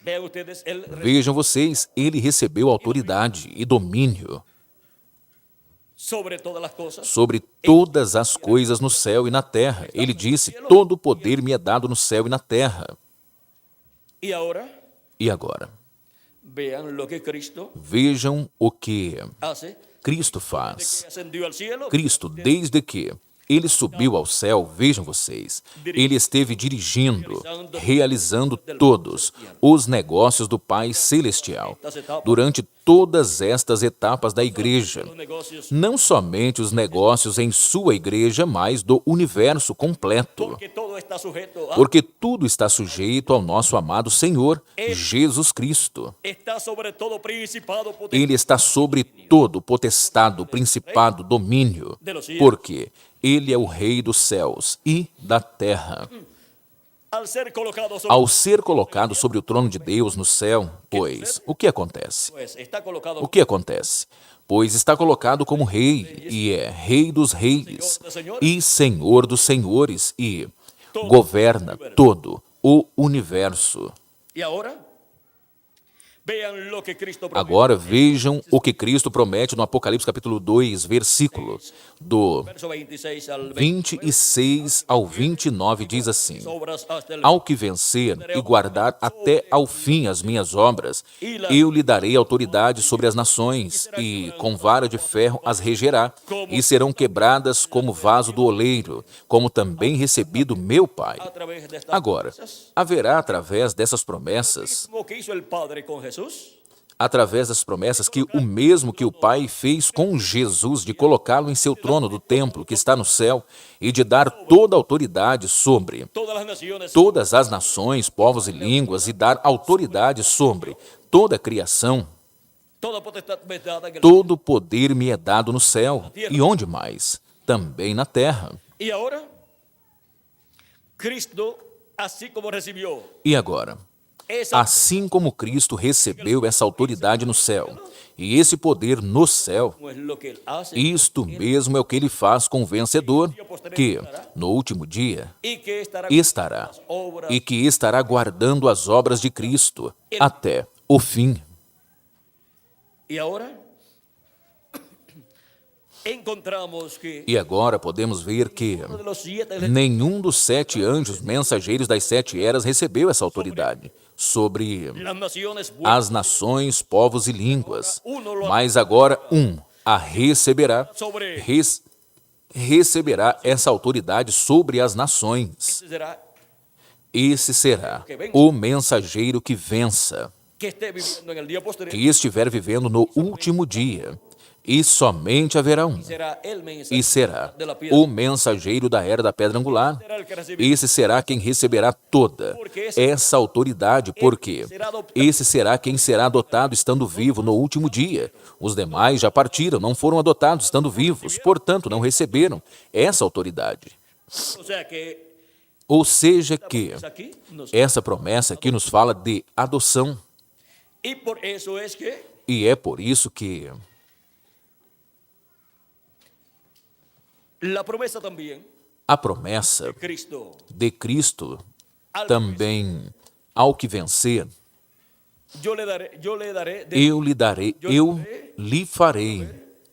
C: Vean ustedes, él
B: vejam vocês, ele recebeu autoridade e domínio
C: sobre todas las cosas.
B: sobre todas as coisas no céu e na terra. Ele disse, todo o poder me é dado no céu e na terra.
C: Y ahora,
B: E agora,
C: vean lo que Cristo
B: vejam o que
C: hace.
B: Cristo faz.
C: Ascendió al cielo.
B: Cristo, desde que ele subiu ao céu, vejam vocês, ele esteve dirigindo, realizando todos os negócios do Pai Celestial. Durante todas estas etapas da igreja,
C: los negocios,
B: não somente os negócios em sua igreja, mas do universo completo,
C: porque todo está sujeto a,
B: porque tudo está sujeito ao nosso amado Senhor, Jesus Cristo.
C: está sobre todo principado,
B: Ele está sobre todo potestado, principado, domínio, porque Ele é o Rei dos céus e da terra.
C: al ser colocado sobre,
B: Ao ser colocado sobre o trono de Deus no céu, pois, o que acontece?
C: pues, está colocado
B: O que acontece? Pois está colocado como rei, e é rei dos reis, e senhor dos senhores, e governa todo o universo.
C: y ahora vean lo que Cristo promete.
B: Agora vejam o que Cristo promete no Apocalipse capítulo 2, versículo do
C: Verso 26 al
B: 26 ao 29, diz assim:
C: obras hasta el
B: Ao que vencer e guardar até ao fim as minhas obras, eu lhe darei autoridade sobre as nações, e com vara de ferro as regerá, e serão quebradas como vaso do oleiro, como também recebi do meu Pai.
C: a través de estas
B: Agora,
C: promesas,
B: haverá através dessas promessas,
C: como que hizo el Padre con Jesús,
B: através das promessas que o mesmo que o Pai fez com Jesus, de colocá-lo em seu trono do templo que está no céu e de dar toda a autoridade sobre
C: todas las naciones,
B: todas as nações, povos e línguas, e dar autoridade sobre toda a criação.
C: toda potestad me es dada en el
B: Todo poder me é dado no céu, e onde mais? Também na terra.
C: Y ahora, Cristo, así como recibió
B: E agora?
C: esa,
B: Assim como Cristo recebeu essa autoridade no céu, e esse poder no céu,
C: como es lo que Él hace,
B: isto mesmo é o que ele faz com o vencedor, que, no último dia,
C: y que estará
B: estará,
C: las obras,
B: e que estará guardando as obras de Cristo até o fim.
C: y ahora encontramos que
B: E agora podemos ver que
C: uno de los 7
B: nenhum dos 7 anjos mensageiros das 7 eras recebeu essa autoridade sobre
C: las naciones
B: as nações, povos e línguas, mas agora a receberá, receberá essa autoridade sobre as nações.
C: será
B: Esse será o mensageiro que vença,
C: que esté viviendo en el día posterior,
B: que estiver vivendo no último dia, e somente haverá
C: será el
B: e
C: mensaje
B: será
C: de la piedra,
B: o mensageiro da era da pedra angular.
C: será el que recibirá.
B: Esse será quem receberá toda essa autoridade, porque esse será quem será adotado estando vivo no último dia. Os demais já partiram, não foram adotados estando vivos, portanto não receberam essa autoridade.
C: O sea que
B: Ou seja que
C: aquí nos,
B: essa promessa aqui nos fala de adoção,
C: y por eso es que
B: e é por isso que
C: la promesa también,
B: a promessa
C: Cristo,
B: de Cristo
C: al
B: também, ao que vencer,
C: yo le daré de
B: eu lhe farei,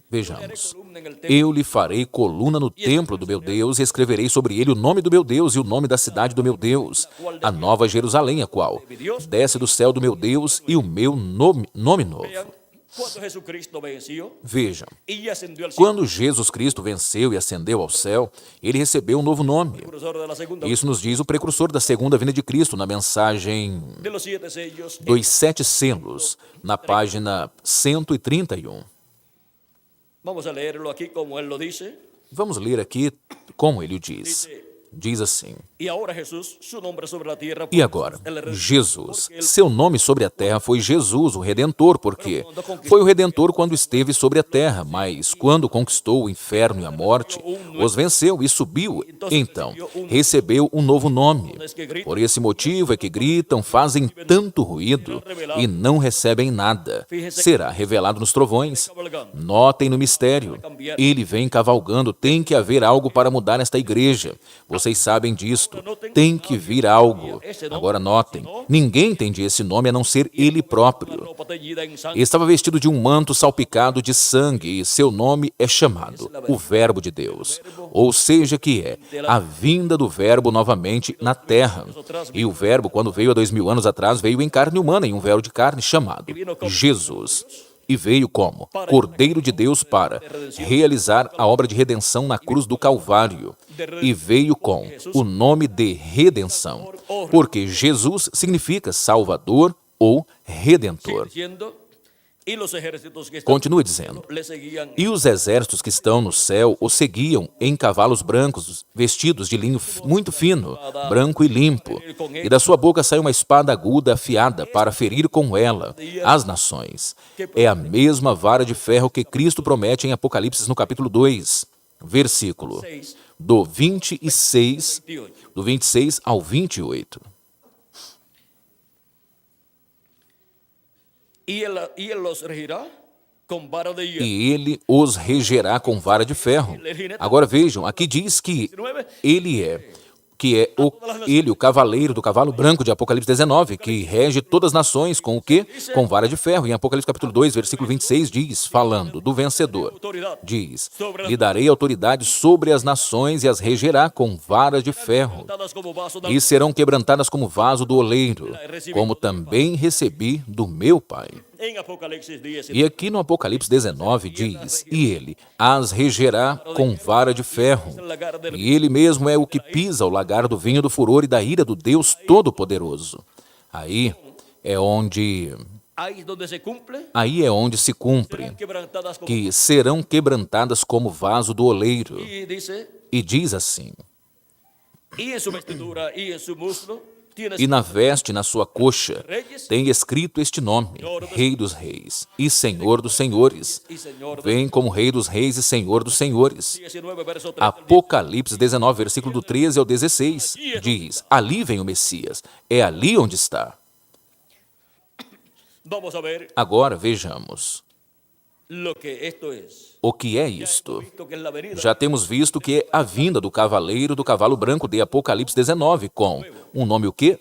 B: vejamos,
C: columna en el templo,
B: eu lhe farei coluna no templo do meu Deus, e escreverei sobre ele o nome do meu Deus e o nome da cidade do meu Deus, a nova Jerusalém, a qual desce do céu do meu Deus, e o meu nome novo.
C: vean, cuando Jesucristo venció
B: Vejam,
C: y ascendió al cielo,
B: quando Jesus Cristo venceu e ascendeu ao céu, ele recebeu um novo nome.
C: precursor de la segunda
B: Isso nos diz o precursor da segunda vinda de Cristo, na mensagem
C: de los 7 sellos,
B: dos 7 selos, na página 131.
C: vamos a leerlo aquí como él lo dice.
B: Vamos ler aqui como ele o diz. Diz assim:
C: Y ahora Jesús, su nombre sobre la tierra,
B: E agora, Jesus, seu nome sobre a terra foi Jesus, o Redentor, porque foi o Redentor quando esteve sobre a terra, mas quando conquistou o inferno e a morte, os venceu e subiu, então recebeu um novo nome. Por esse motivo é que gritam, fazem tanto ruído e não recebem nada. Será revelado nos trovões. Notem no mistério. Ele vem cavalgando, tem que haver algo para mudar esta igreja. Vocês sabem disto. Tem que vir algo. Agora notem, ninguém entende esse nome a não ser ele próprio.
C: ropa teñida en sangre,
B: Estava vestido de um manto salpicado de sangue, e seu nome é chamado o Verbo de Deus. Ou seja, que é a vinda do Verbo novamente na terra. E o Verbo, quando veio há 2000 anos atrás, veio em carne humana, em um véu de carne chamado Jesus. E veio como Cordeiro de Deus para realizar a obra de redenção na cruz do Calvário. E veio com o nome de redenção, porque Jesus significa Salvador ou Redentor.
C: diciendo, Y los ejércitos que están
B: Continua dizendo:
C: le seguían.
B: e os exércitos que estão no céu o seguiam em cavalos brancos, vestidos de linho muito fino, branco e limpo. E da sua boca saiu uma espada aguda afiada para ferir com ela as nações. É a mesma vara de ferro que Cristo promete em Apocalipse no capítulo 2, versículo do 26 ao 28.
C: Y él los regirá con vara de hierro.
B: E ele os regerá com vara de ferro. Agora vejam, aqui diz que ele é o cavaleiro do cavalo branco de Apocalipse 19, que rege todas as nações com o quê? Com vara de ferro. Em Apocalipse capítulo 2, versículo 26 diz, falando do vencedor, diz: lhe darei autoridade sobre as nações e as regerá com vara de ferro, e serão quebrantadas como vaso do oleiro, como também recebi do meu Pai.
C: En Apocalipsis 10,
B: E aqui no Apocalipse 19 diz: e ele as regerá com vara de ferro, e ele mesmo é o que pisa o lagar do vinho do furor e da ira do Deus Todo-Poderoso. Aí é onde
C: ahí es donde se cumple,
B: se cumpre
C: quebrantadas como
B: que serão quebrantadas como vaso do oleiro.
C: y dice,
B: E diz assim:
C: y en su vestidura y en su muslo tienes
B: e na veste, na sua coxa, tem escrito este nome: Rei dos Reis e Senhor dos Senhores. Vem como Rei dos Reis e Senhor dos Senhores.
C: 19 verso 3.
B: Apocalipse 19, versículo do 13 ao 16, diz: ali vem o Messias, é ali onde está.
C: Vamos a ver
B: Agora vejamos
C: lo que esto es.
B: o que é isto.
C: Visto que es la venida.
B: Já temos visto que é a vinda do cavaleiro do cavalo branco de Apocalipse 19, com um nome o quê?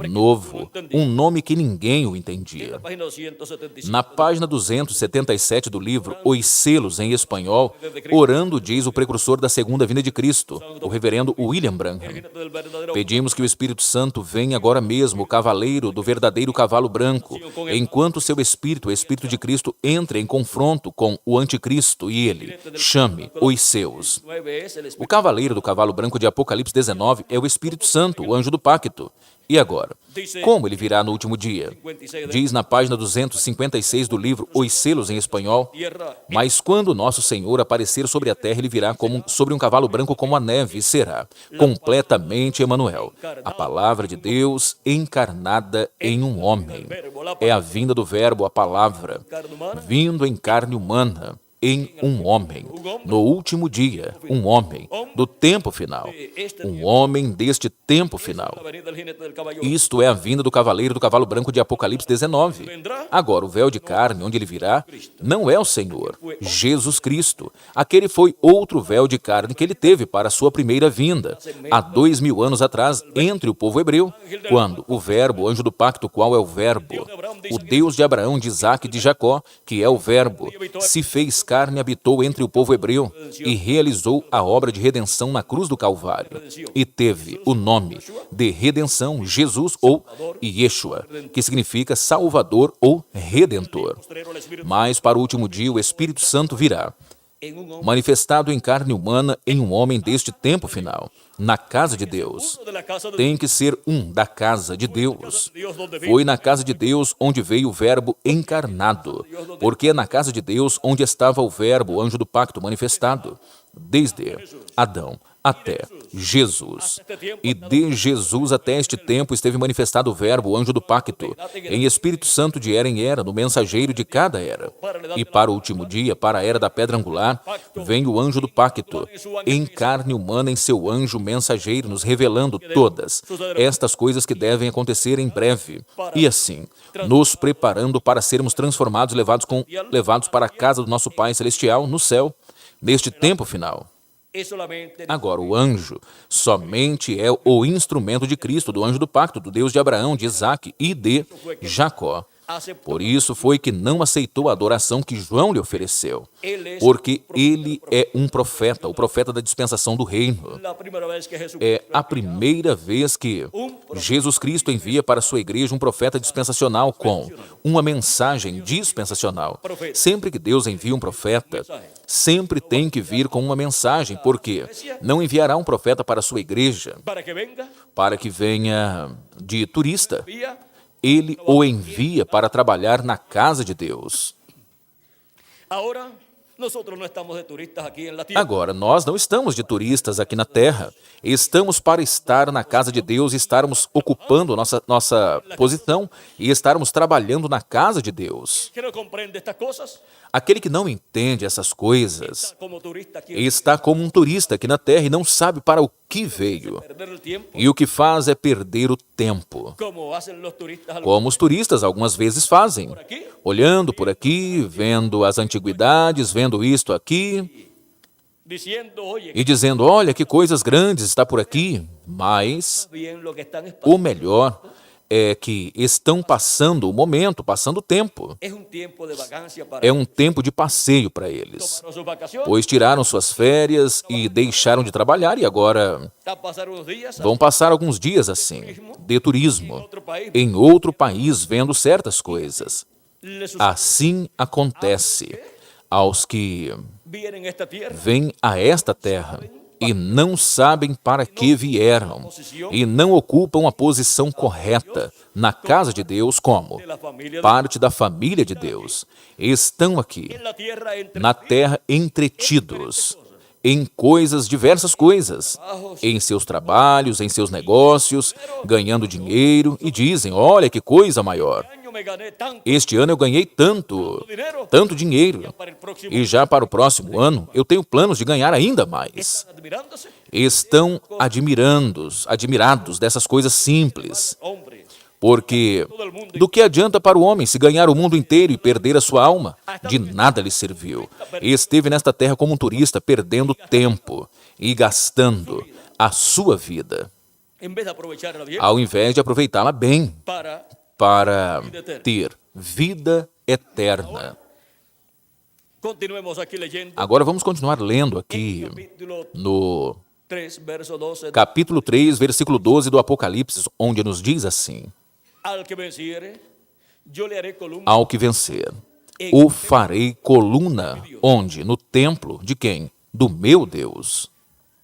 B: Novo, um nome que ninguém o entendia.
C: Página 275.
B: Na página 277 do livro Os Selos em Espanhol, orando diz o precursor da segunda vinda de Cristo, o reverendo William Branham.
C: Del verdadero
B: Pedimos que o Espírito Santo venha agora mesmo, o cavaleiro do verdadeiro cavalo branco, enquanto seu Espírito, o Espírito de Cristo, entre em confronto com o anticristo e ele chame os seus.
C: 9 es el
B: O cavaleiro do cavalo branco de Apocalipse 19 é o Espírito Santo, o anjo do pacto. E agora, como ele virá no último dia? Diz na página 256 do livro Os Selos em Espanhol: mas quando nosso Senhor aparecer sobre a terra, ele virá sobre um cavalo branco como a neve e será completamente Emanuel, a palavra de Deus encarnada em um homem. É a vinda do verbo, a palavra, vindo em carne humana, em um homem, no último dia, um homem do tempo final, um homem deste tempo final.
C: la venida del jinete del caballo.
B: Isto é a vinda do cavaleiro do cavalo branco de Apocalipse 19. Agora, o véu de carne, onde ele virá, não é o Senhor, Jesus Cristo. Aquele foi outro véu de carne que ele teve para a sua primeira vinda, há 2000 anos atrás, entre o povo hebreu, quando o verbo, o anjo do pacto, qual é o verbo? O Deus de Abraão, de Isaque e de Jacó, que é o verbo, se fez carne, habitou entre o povo hebreu e realizou a obra de redenção na cruz do Calvário. E teve o nome de redenção, Jesus ou Yeshua, que significa Salvador ou Redentor. Mas para o último dia o Espírito Santo virá, manifestado em carne humana em um homem deste tempo final, na casa de Deus. Tem que ser um da casa de Deus. Foi na casa de Deus onde veio o verbo encarnado, porque é na casa de Deus onde estava o verbo, o anjo do pacto manifestado, desde Adão até Jesus. E de Jesus até este tempo esteve manifestado o verbo, o anjo do pacto, em Espírito Santo de era em era, no mensageiro de cada era. E para o último dia, para a era da pedra angular, vem o anjo do pacto, em carne humana em seu anjo mensageiro, nos revelando todas estas coisas que devem acontecer em breve. E assim, nos preparando para sermos transformados, levados para a casa do nosso Pai Celestial, no céu, neste tempo final. Agora, o anjo somente é o instrumento de Cristo, do anjo do pacto, do Deus de Abraão, de Isaque e de Jacó. Por isso foi que não aceitou a adoração que João lhe ofereceu, porque ele é um profeta, o profeta da dispensação do reino. É a primeira vez que Jesus Cristo envia para a sua igreja um profeta dispensacional com uma mensagem dispensacional. Sempre que Deus envia um profeta, sempre tem que vir com uma mensagem, porque não enviará um profeta para a sua igreja para que venha de turista. Ele o envia para trabalhar na casa de Deus.
C: Ahora, nosotros no estamos de turistas aquí en la tierra.
B: Agora, nós não estamos de turistas aqui na terra. Estamos para estar na casa de Deus, estarmos ocupando nossa posição e estarmos trabalhando na casa de Deus.
C: Que no comprende estas cosas,
B: Aquele que não entende essas coisas
C: como turista aquí,
B: está como um turista aqui na terra e não sabe para o que veio.
C: perder el tiempo,
B: E o que faz é perder o tempo.
C: como hacen los turistas
B: Como os turistas algumas vezes fazem. Olhando por aqui, vendo as antiguidades, vendo isto aqui
C: diciendo, oye,
B: e dizendo, olha que coisas grandes está por aqui. Mas
C: bien lo que están
B: o melhor é que estão passando o momento, passando o tempo.
C: es un tiempo de vacancia para
B: É um tempo de passeio para eles.
C: sus vacaciones,
B: Pois tiraram suas férias e deixaram de trabalhar e agora
C: a pasar unos días
B: vão passar alguns dias assim, de turismo, em outro país vendo certas coisas.
C: les
B: Assim acontece aos que
C: vienen a esta tierra
B: vêm a esta terra e não sabem para que vieram e não ocupam a posição correta na casa de Deus como
C: de la familia
B: parte da família de Deus. Estão aqui
C: en la tierra entre
B: na terra entretidos em coisas, diversas coisas, em seus trabalhos, em seus negócios, ganhando dinheiro e dizem, olha que coisa maior.
C: año me gané tanto
B: Este ano eu ganhei tanto dinheiro.
C: para el próximo,
B: E já para o próximo ano, eu tenho planos de ganhar ainda mais.
C: admirándose,
B: Estão admirados dessas coisas simples.
C: hombre,
B: Porque do que adianta para o homem se ganhar o mundo inteiro e perder a sua alma? De nada lhe serviu. Esteve nesta terra como um turista, perdendo tempo e gastando a sua vida,
C: en vez de aprovecharla bien
B: ao invés de aproveitá-la bem para ter vida eterna.
C: continuemos aquí leyendo
B: Agora vamos continuar lendo aqui
C: capítulo
B: no
C: 3 verso 12,
B: capítulo 3, versículo 12 do Apocalipse, onde nos diz assim,
C: al que venciere yo le haré columna
B: ao que vencer, o farei coluna, onde? No templo de quem? Do meu Deus.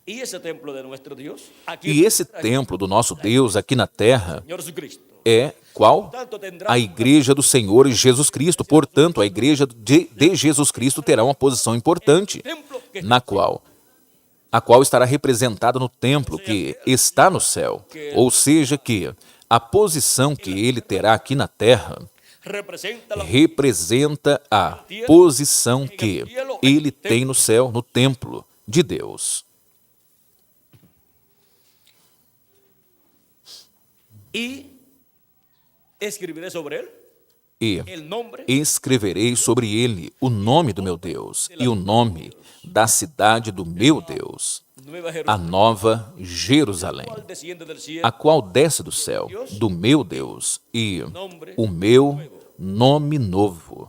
C: y ese templo de nuestro Dios aquí
B: E esse templo do nosso Deus aqui na terra
C: Señor Jesucristo,
B: é qual? A igreja do Senhor Jesus Cristo. Portanto, a igreja de Jesus Cristo terá uma posição importante,
C: templo que
B: a qual estará representada no templo que está no céu. Ou seja, que a posição que ele terá aqui na terra
C: representa la
B: representa a posição que ele tem no céu, no templo de Deus.
C: y escribiré sobre él
B: E
C: el nombre
B: escreverei sobre ele o nome do meu Deus e o nome da cidade do meu Deus,
C: Nueva
B: a
C: Jerusalén,
B: nova Jerusalém,
C: cual desciende del cielo,
B: a qual desce do céu, do meu Deus, e o meu nome novo.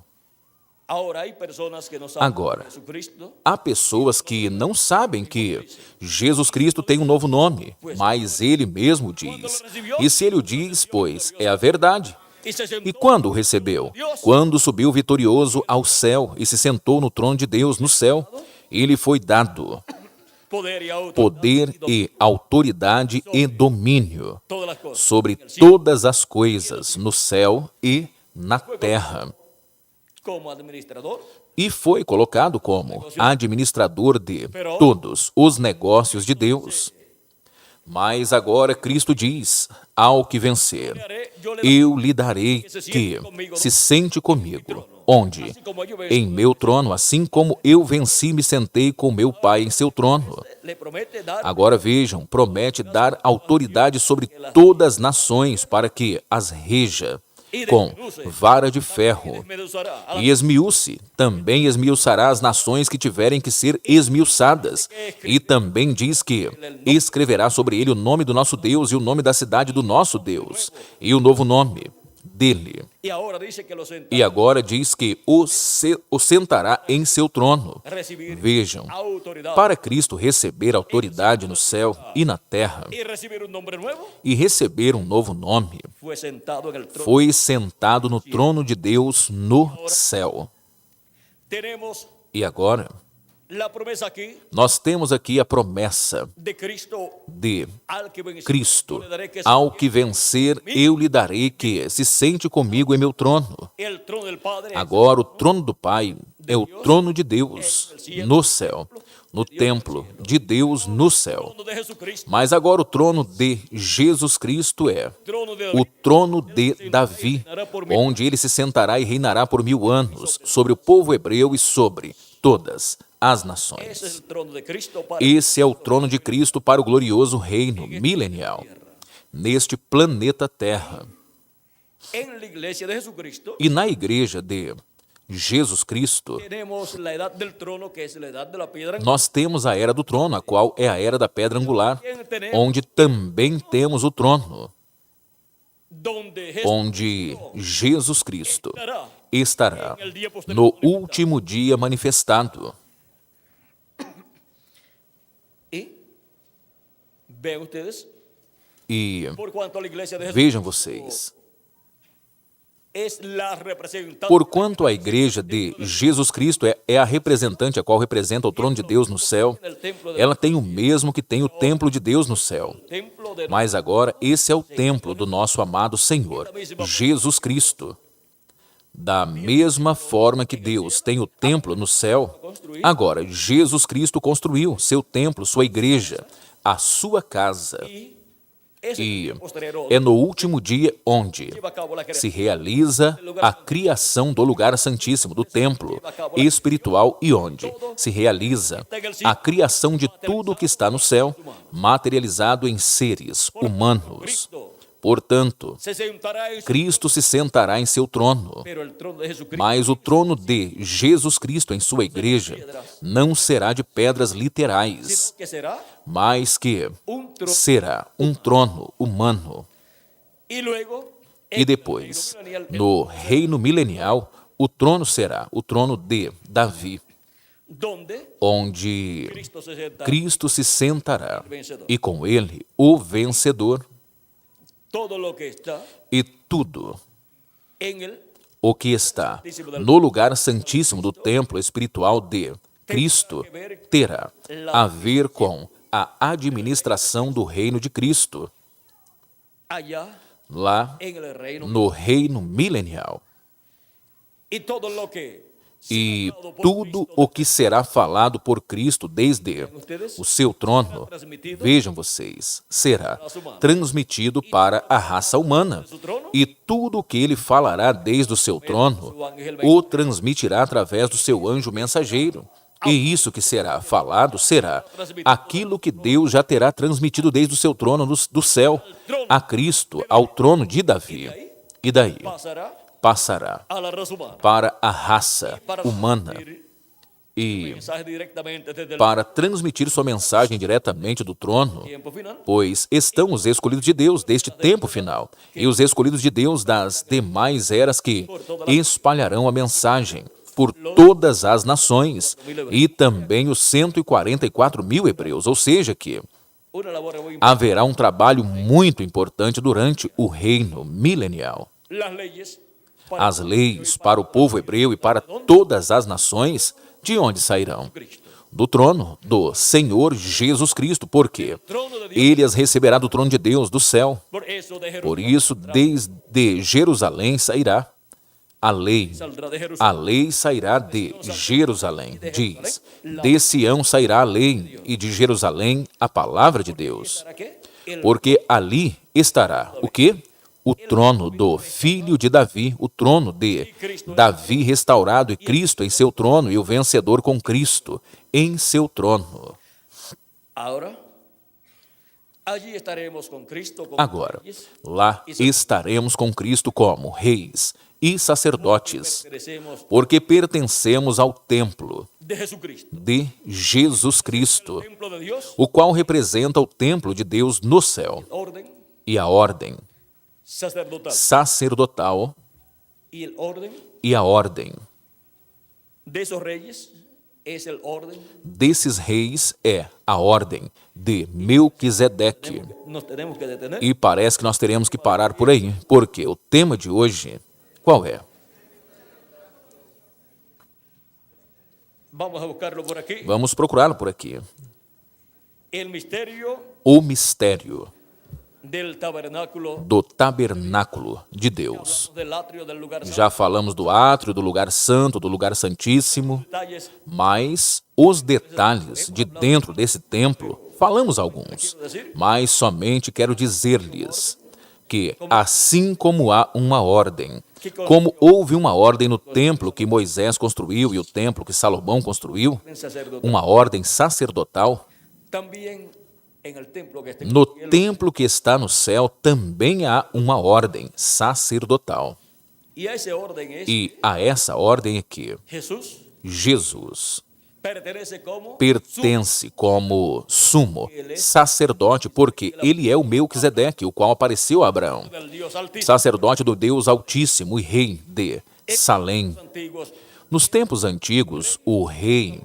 C: ahora hay personas que no saben
B: Agora,
C: de Jesucristo,
B: há pessoas que não sabem que Jesus Cristo tem um novo nome, mas ele mesmo diz. E se ele o diz, pois é a verdade.
C: y se sentó
B: E quando o recebeu? Quando subiu vitorioso ao céu e se sentou no trono de Deus no céu, ele foi dado
C: poder y autoridad
B: poder e autoridade e domínio
C: todas las cosas
B: sobre todas as coisas no céu e na terra.
C: como administrador
B: E foi colocado como administrador de todos os negócios de Deus. Mas agora Cristo diz, ao que vencer, eu lhe darei que se sente comigo, onde? Em meu trono, assim como eu venci e me sentei com meu Pai em seu trono.
C: le promete dar
B: Agora vejam, promete dar autoridade sobre todas as nações para que as reja com vara de ferro. E esmiúce, também esmiuçará as nações que tiverem que ser esmiuçadas. E também diz que escreverá sobre ele o nome do nosso Deus e o nome da cidade do nosso Deus e o novo nome dele.
C: y ahora dice que lo sentará
B: E agora diz que o sentará em seu trono.
C: a recibir
B: Vejam,
C: autoridad
B: para Cristo receber autoridade no céu e na terra
C: y recibir un nombre nuevo,
B: e receber um novo nome,
C: fue sentado en el trono.
B: foi sentado no trono de Deus no céu.
C: Tenemos
B: E agora,
C: la promesa aquí
B: nós temos aqui a promessa
C: de Cristo
B: de
C: al que venció.
B: Cristo.
C: Yo le daré que
B: Ao que vencer, eu lhe darei que se sente comigo em meu trono.
C: el trono del Padre
B: Agora, o trono do Pai é o trono de Deus no céu, no templo de Deus no céu.
C: trono de Jesucristo,
B: Mas agora o trono de Jesus Cristo é
C: trono de
B: o trono de Davi, onde ele se sentará e reinará por 1000 anos sobre o povo hebreu e sobre todas as
C: Ese es
B: nações.
C: el trono de Cristo para
B: Esse é o trono de Cristo para o glorioso reino milenial, neste planeta Terra.
C: en la iglesia de Jesucristo.
B: E na igreja de Jesus Cristo,
C: Tenemos la edad del trono, que es la edad de la piedra.
B: nós temos a era do trono, a qual é a era da pedra angular, onde também temos o trono,
C: Donde Jesús
B: onde Jesus Cristo
C: estará
B: estará no último dia manifestado.
C: y ven ustedes,
B: E
C: por cuanto la iglesia de
B: vejam
C: Jesucristo
B: vocês,
C: es la representante
B: porquanto a igreja de Jesus Cristo é a representante, a qual representa o trono de Deus no céu,
C: del templo de
B: ela tem o mesmo que tem o templo de Deus no céu.
C: templo de
B: Mas agora esse é o templo do nosso amado Senhor, Jesus Cristo. Da mesma forma que Deus tem o templo no céu, agora Jesus Cristo construiu seu templo, sua igreja, a sua casa.
C: ese
B: E
C: posterior
B: é no último dia onde
C: lleva a cabo la
B: se
C: creación.
B: realiza a criação do lugar santíssimo, do templo espiritual, e onde se realiza a criação de tudo que está no céu, materializado em seres humanos. Portanto,
C: Se sentará en su
B: Cristo se sentará em seu trono,
C: pero el trono de Jesucristo
B: mas o trono de Jesus Cristo em sua igreja não será de pedras literais,
C: que será
B: mas que
C: un trono.
B: será um trono humano.
C: Y luego
B: E depois, no reino milenial, o trono será o trono de Davi,
C: donde
B: onde
C: Cristo se sentará.
B: Cristo se sentará, e com ele o vencedor.
C: Todo lo que está
B: E tudo
C: en él
B: o que está no lugar santíssimo do templo espiritual de Cristo terá a ver com a administração do reino de Cristo,
C: allá
B: lá
C: en el reino.
B: no reino milenial.
C: Y todo lo que
B: E tudo o que será falado por Cristo desde o seu trono, vejam vocês, será transmitido para a raça humana. E tudo o que ele falará desde o seu trono, o transmitirá através do seu anjo mensageiro. E isso que será falado será aquilo que Deus já terá transmitido desde o seu trono do céu a Cristo, ao trono de Davi. E daí
C: pasará
B: passará
C: a la raza humana
B: para a raça humana e
C: mensaje directamente desde el
B: para transmitir sua mensagem diretamente do trono,
C: tiempo final.
B: pois estão os escolhidos de Deus deste tempo final e os escolhidos de Deus das demais eras que espalharão a mensagem por todas as nações e também os 144.000 hebreus, ou seja que
C: Una labor muy importante.
B: haverá um trabalho muito importante durante o reino milenial.
C: Las leyes para
B: As leis para o povo hebreu e para todas as nações, de onde sairão? Do trono do Senhor Jesus Cristo, porque ele as receberá do trono de Deus, do céu. Por isso, desde Jerusalém sairá a lei.
C: saldrá de Jerusalén.
B: A lei sairá de Jerusalém, diz. De Sião sairá a lei, e de Jerusalém a palavra de Deus.
C: ¿Para qué? El
B: Porque ali estará o quê? O trono do filho de Davi, o trono de Davi restaurado e Cristo em seu trono e o vencedor com Cristo em seu trono.
C: Ahora, allí estaremos con Cristo como
B: Agora,
C: reyes,
B: lá estaremos com Cristo como reis e sacerdotes,
C: pertenecemos
B: porque pertencemos ao templo
C: de Jesucristo.
B: de Jesus Cristo,
C: Templo de Dios,
B: o qual representa o templo de Deus no céu
C: orden
B: e a ordem
C: sacerdotal.
B: sacerdotal
C: Y el orden
B: e a ordem
C: de esos reyes es el orden.
B: desses reis é a ordem de Melquisedeque.
C: Nos tenemos que detener.
B: E parece que nós teremos que parar por aí, porque o tema de hoje, qual é?
C: Vamos a buscarlo por aquí.
B: Vamos procurá-lo por aqui.
C: El misterio
B: O mistério
C: del tabernáculo,
B: do tabernáculo de Deus.
C: del atrio del lugar santo,
B: Já falamos do átrio, do lugar santo, do lugar santíssimo,
C: detalles.
B: mas os detalhes de dentro desse templo, falamos alguns, mas somente quero dizer-lhes que assim como há uma ordem, como houve uma ordem no templo que Moisés construiu e o templo que Salomão construiu, uma ordem sacerdotal,
C: También en el templo que está en
B: no
C: el cielo.
B: templo que está no céu também há uma ordem sacerdotal.
C: Y a ese orden es
B: E a essa ordem é que
C: Jesús
B: Jesus
C: pertenece como
B: pertence como sumo sacerdote, porque ele é o Melquisedeque, o qual apareceu a Abraão,
C: del Dios Altísimo.
B: sacerdote do Deus Altíssimo e rei de Salém.
C: Antiguos,
B: Nos tempos antigos, o rei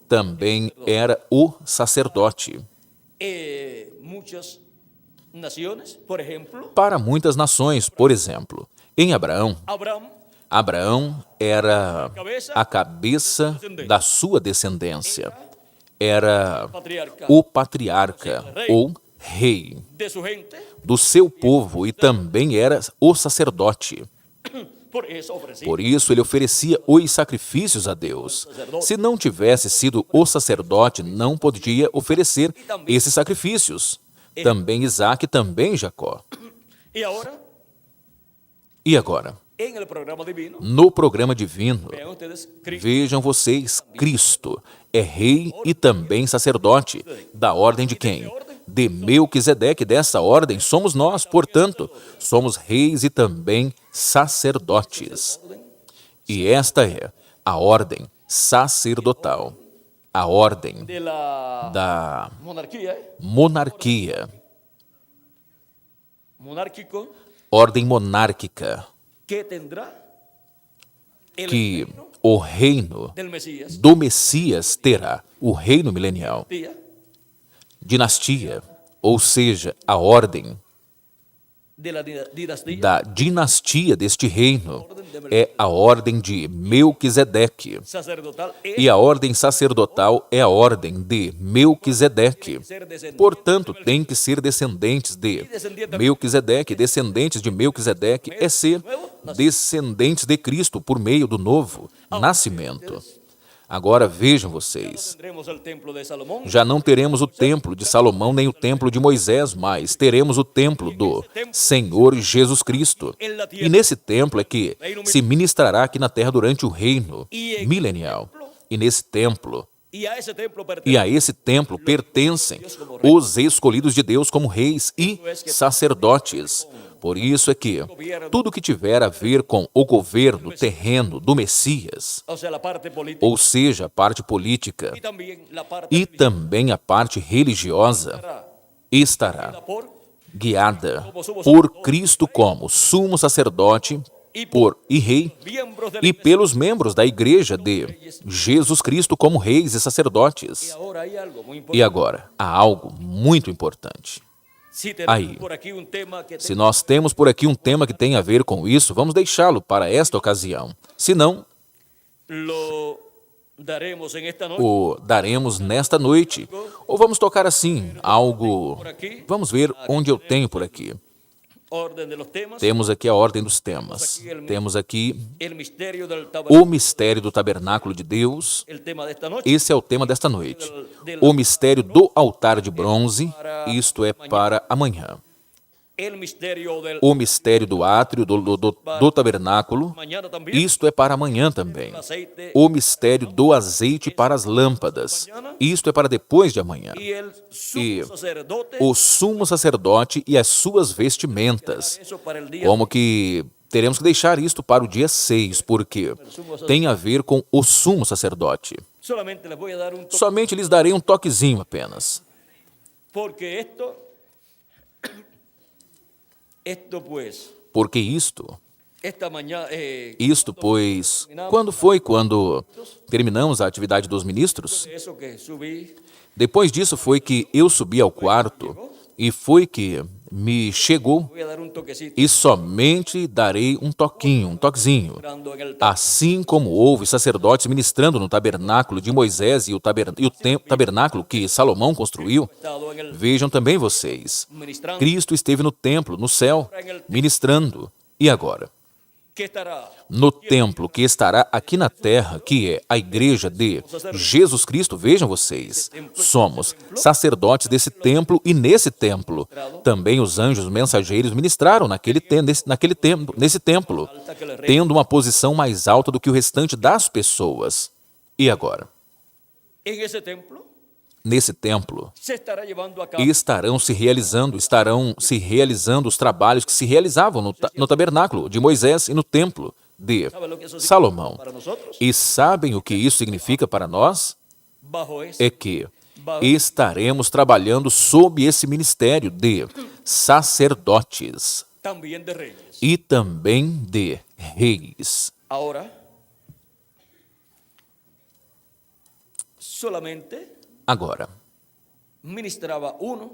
B: também era o sacerdote.
C: muchas naciones, por ejemplo,
B: Para muitas nações, por exemplo, em Abraão,
C: Abraham
B: era a cabeça da sua descendência, era o patriarca ou rei
C: de su gente,
B: do seu povo e também era o sacerdote.
C: por eso ofrecía
B: Por isso ele oferecia os sacrifícios a Deus. Se não tivesse sido o sacerdote, não podia oferecer esses sacrifícios. Também Isaac, também Jacó.
C: y ahora
B: E agora,
C: en el programa divino,
B: no programa divino,
C: vean ustedes, Cristo
B: vejam vocês, Cristo é rei e também sacerdote. Da ordem de quem? De Melquisedeque. Dessa ordem somos nós, portanto, somos reis e também sacerdotes. E esta é a ordem sacerdotal, a ordem
C: de la
B: da
C: monarquía,
B: monarquia,
C: monárquico,
B: ordem monárquica,
C: que tendrá el
B: que
C: reino
B: o reino
C: del Mesías,
B: do Messias terá, o reino milenial,
C: día,
B: dinastia, ou seja, a ordem
C: de la dinastía,
B: da dinastia deste reino é a ordem de Melquisedeque.
C: sacerdotal,
B: E a ordem sacerdotal é a ordem de Melquisedeque. Portanto, tem que ser descendentes de Melquisedeque. Descendentes de Melquisedeque é ser descendentes de Cristo por meio do novo nascimento. Agora vejam vocês,
C: tendremos el templo de Salomón,
B: já não teremos o templo de Salomão nem o templo de Moisés, mas teremos o templo do Senhor Jesus Cristo. E nesse templo é que se ministrará aqui na terra durante o reino milenial. E nesse templo,
C: y a ese templo
B: e a esse templo pertencem os escolhidos de Deus como reis e sacerdotes. Por isso é que tudo que tiver a ver com o governo terreno do Messias,
C: o sea, la parte política,
B: ou seja, a parte política
C: y también la parte
B: e também a parte religiosa, estará
C: por
B: guiada por Cristo como sumo sacerdote e rei
C: miembros de la
B: e
C: iglesia.
B: pelos membros da igreja de Jesus Cristo como reis e sacerdotes.
C: Ahora hay algo muy importante.
B: E agora, há algo muito importante.
C: Si tenemos
B: Aí.
C: por aquí un tema que
B: Se nós temos por aqui um tema que tem a ver com isso, vamos deixá-lo para esta ocasião. Se não,
C: lo daremos en esta noche.
B: o daremos nesta noite. Ou vamos tocar assim, algo... Vamos ver onde eu tenho por aqui.
C: Orden de los temas.
B: Temos aqui a ordem dos temas. Temos aqui
C: El misterio del tabernáculo.
B: o mistério do tabernáculo de Deus.
C: El tema de esta noche.
B: Esse é o tema desta noite. O mistério do altar de bronze, isto é para amanhã.
C: El misterio del
B: O mistério do átrio, do tabernáculo,
C: mañana también.
B: isto é para amanhã também.
C: El aceite
B: O mistério do azeite para as lâmpadas, isto é para depois de amanhã.
C: y el sumo
B: E
C: sacerdote.
B: o sumo sacerdote e as suas vestimentas.
C: Eso para el día.
B: Como que teremos que deixar isto para o dia 6, porque tem a ver com o sumo sacerdote.
C: Solamente les voy a dar un toque.
B: Somente lhes darei um toquezinho apenas.
C: Porque esto pues,
B: Porque isto,
C: esta mañana,
B: pois, quando terminamos a atividade dos ministros,
C: eso que subí,
B: depois disso foi que eu subi ao quarto e foi que me chegou
C: voy a dar un toquecito.
B: e somente darei um toquezinho.
C: Entrando en el
B: Assim como houve sacerdotes ministrando no tabernáculo de Moisés e o tabernáculo que Salomão construiu,
C: estado en el
B: vejam também vocês.
C: ministrando,
B: Cristo esteve no templo, no céu, ministrando. E agora?
C: que estará
B: No templo que estará aqui na terra, que é a igreja de Jesus Cristo, vejam vocês, somos sacerdotes desse templo e nesse templo também os anjos mensageiros ministraram nesse templo, tendo uma posição mais alta do que o restante das pessoas. E agora?
C: en ese templo,
B: Nesse templo
C: se estará llevando a cabo
B: estarão se realizando os trabalhos que se realizavam no tabernáculo de Moisés e no templo de Salomão.
C: para nosotros,
B: E sabem o que isso significa para nós?
C: bajo ese,
B: É que estaremos trabalhando sob esse ministério de sacerdotes
C: también de reyes.
B: e também de reis.
C: Ahora, solamente
B: Agora,
C: ministraba uno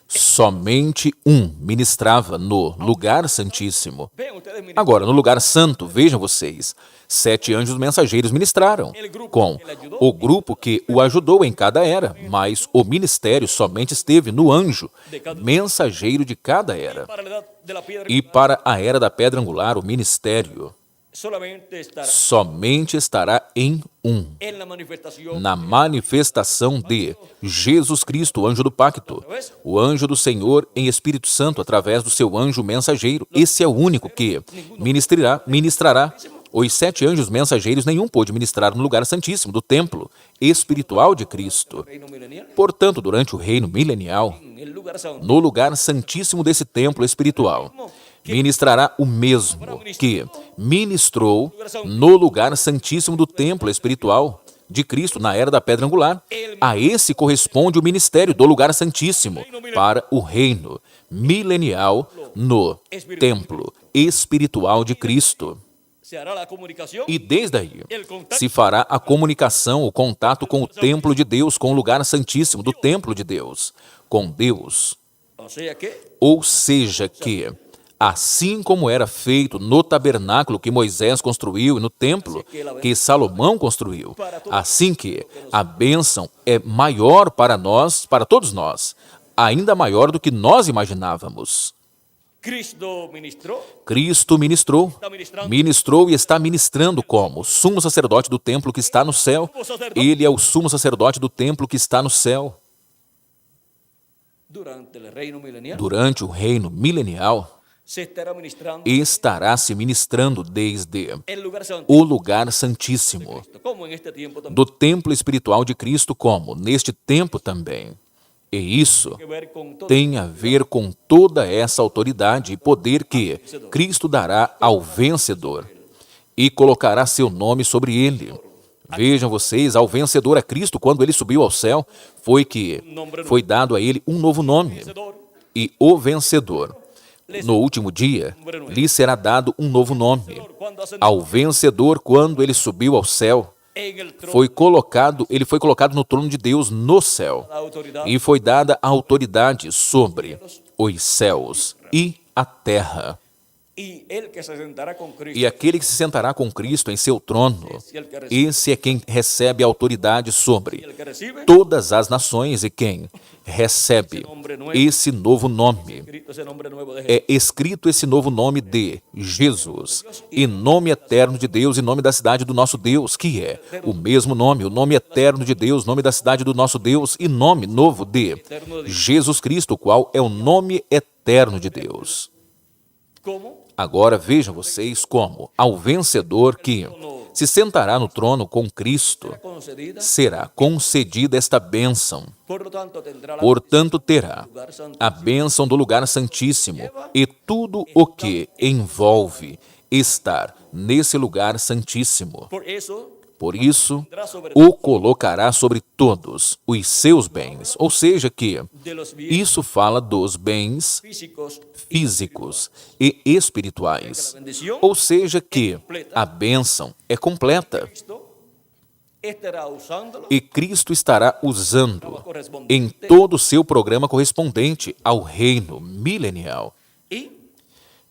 B: somente um ministrava no lugar santíssimo.
C: Vean ustedes, ministros,
B: Agora, no lugar santo, vejam vocês, 7 anjos mensageiros ministraram, com o grupo que o ajudou em cada era, mas o ministério somente esteve no anjo, mensageiro de cada era.
C: para la edad de la piedra
B: E para a era da pedra angular, o ministério
C: solamente estará
B: somente estará em um,
C: en la manifestación
B: na manifestação de Jesus Cristo, o anjo do pacto, o anjo do Senhor em Espírito Santo, através do seu anjo mensageiro. Esse é o único que ministrará. Os 7 anjos mensageiros, nenhum pôde ministrar no lugar santíssimo do templo espiritual de Cristo.
C: reino milenial
B: Portanto, durante o reino milenial,
C: en el lugar santo.
B: no lugar santíssimo desse templo espiritual, ministrará o mesmo que ministrou no lugar santíssimo do templo espiritual de Cristo na era da pedra angular. A esse corresponde o ministério do lugar santíssimo para o reino milenial no templo espiritual de Cristo.
C: Se hará la comunicación
B: E desde aí se fará a comunicação, o contato com o templo de Deus, com o lugar santíssimo do templo de Deus, com Deus.
C: o sea que
B: Ou seja que, assim como era feito no tabernáculo que Moisés construiu e no templo que Salomão construiu, assim que a bênção é maior para nós, para todos nós, ainda maior do que nós imaginávamos.
C: Cristo ministró,
B: Ministrou e está ministrando como sumo sacerdote do templo que está no céu. Ele é o sumo sacerdote do templo que está no céu. Durante o reino milenial, estará se ministrando desde o lugar santíssimo do templo espiritual de Cristo, como neste tempo também. E isso tem a ver com toda essa autoridade e poder que Cristo dará ao vencedor e colocará seu nome sobre ele. Vejam vocês, ao vencedor, a Cristo, quando ele subiu ao céu, foi dado a ele um novo nome. E o vencedor, no último dia, lhe será dado um novo nome. Ao vencedor, quando ele subiu ao céu, ele foi colocado no trono de Deus no céu e foi dada a autoridade sobre os céus e a terra. E aquele que se sentará com Cristo em seu trono, esse é quem recebe a autoridade sobre todas as nações e quem recebe esse novo nome. É escrito esse novo nome de Jesus, e nome eterno de Deus, e nome da cidade do nosso Deus, que é o mesmo nome, o nome eterno de Deus, nome da cidade do nosso Deus, e nome novo de Jesus Cristo, o qual é o nome eterno de Deus. Agora vejam vocês como ao vencedor que se sentará no trono com Cristo será concedida esta bênção. Portanto, terá a bênção do lugar santíssimo e tudo o que envolve estar nesse lugar santíssimo. Por isso, o colocará sobre todos os seus bens. Ou seja que isso fala dos bens físicos e espirituais. Ou seja que a bênção é completa.
C: estará usándolo
B: e Cristo estará usando em todo o seu programa correspondente ao reino milenial.
C: y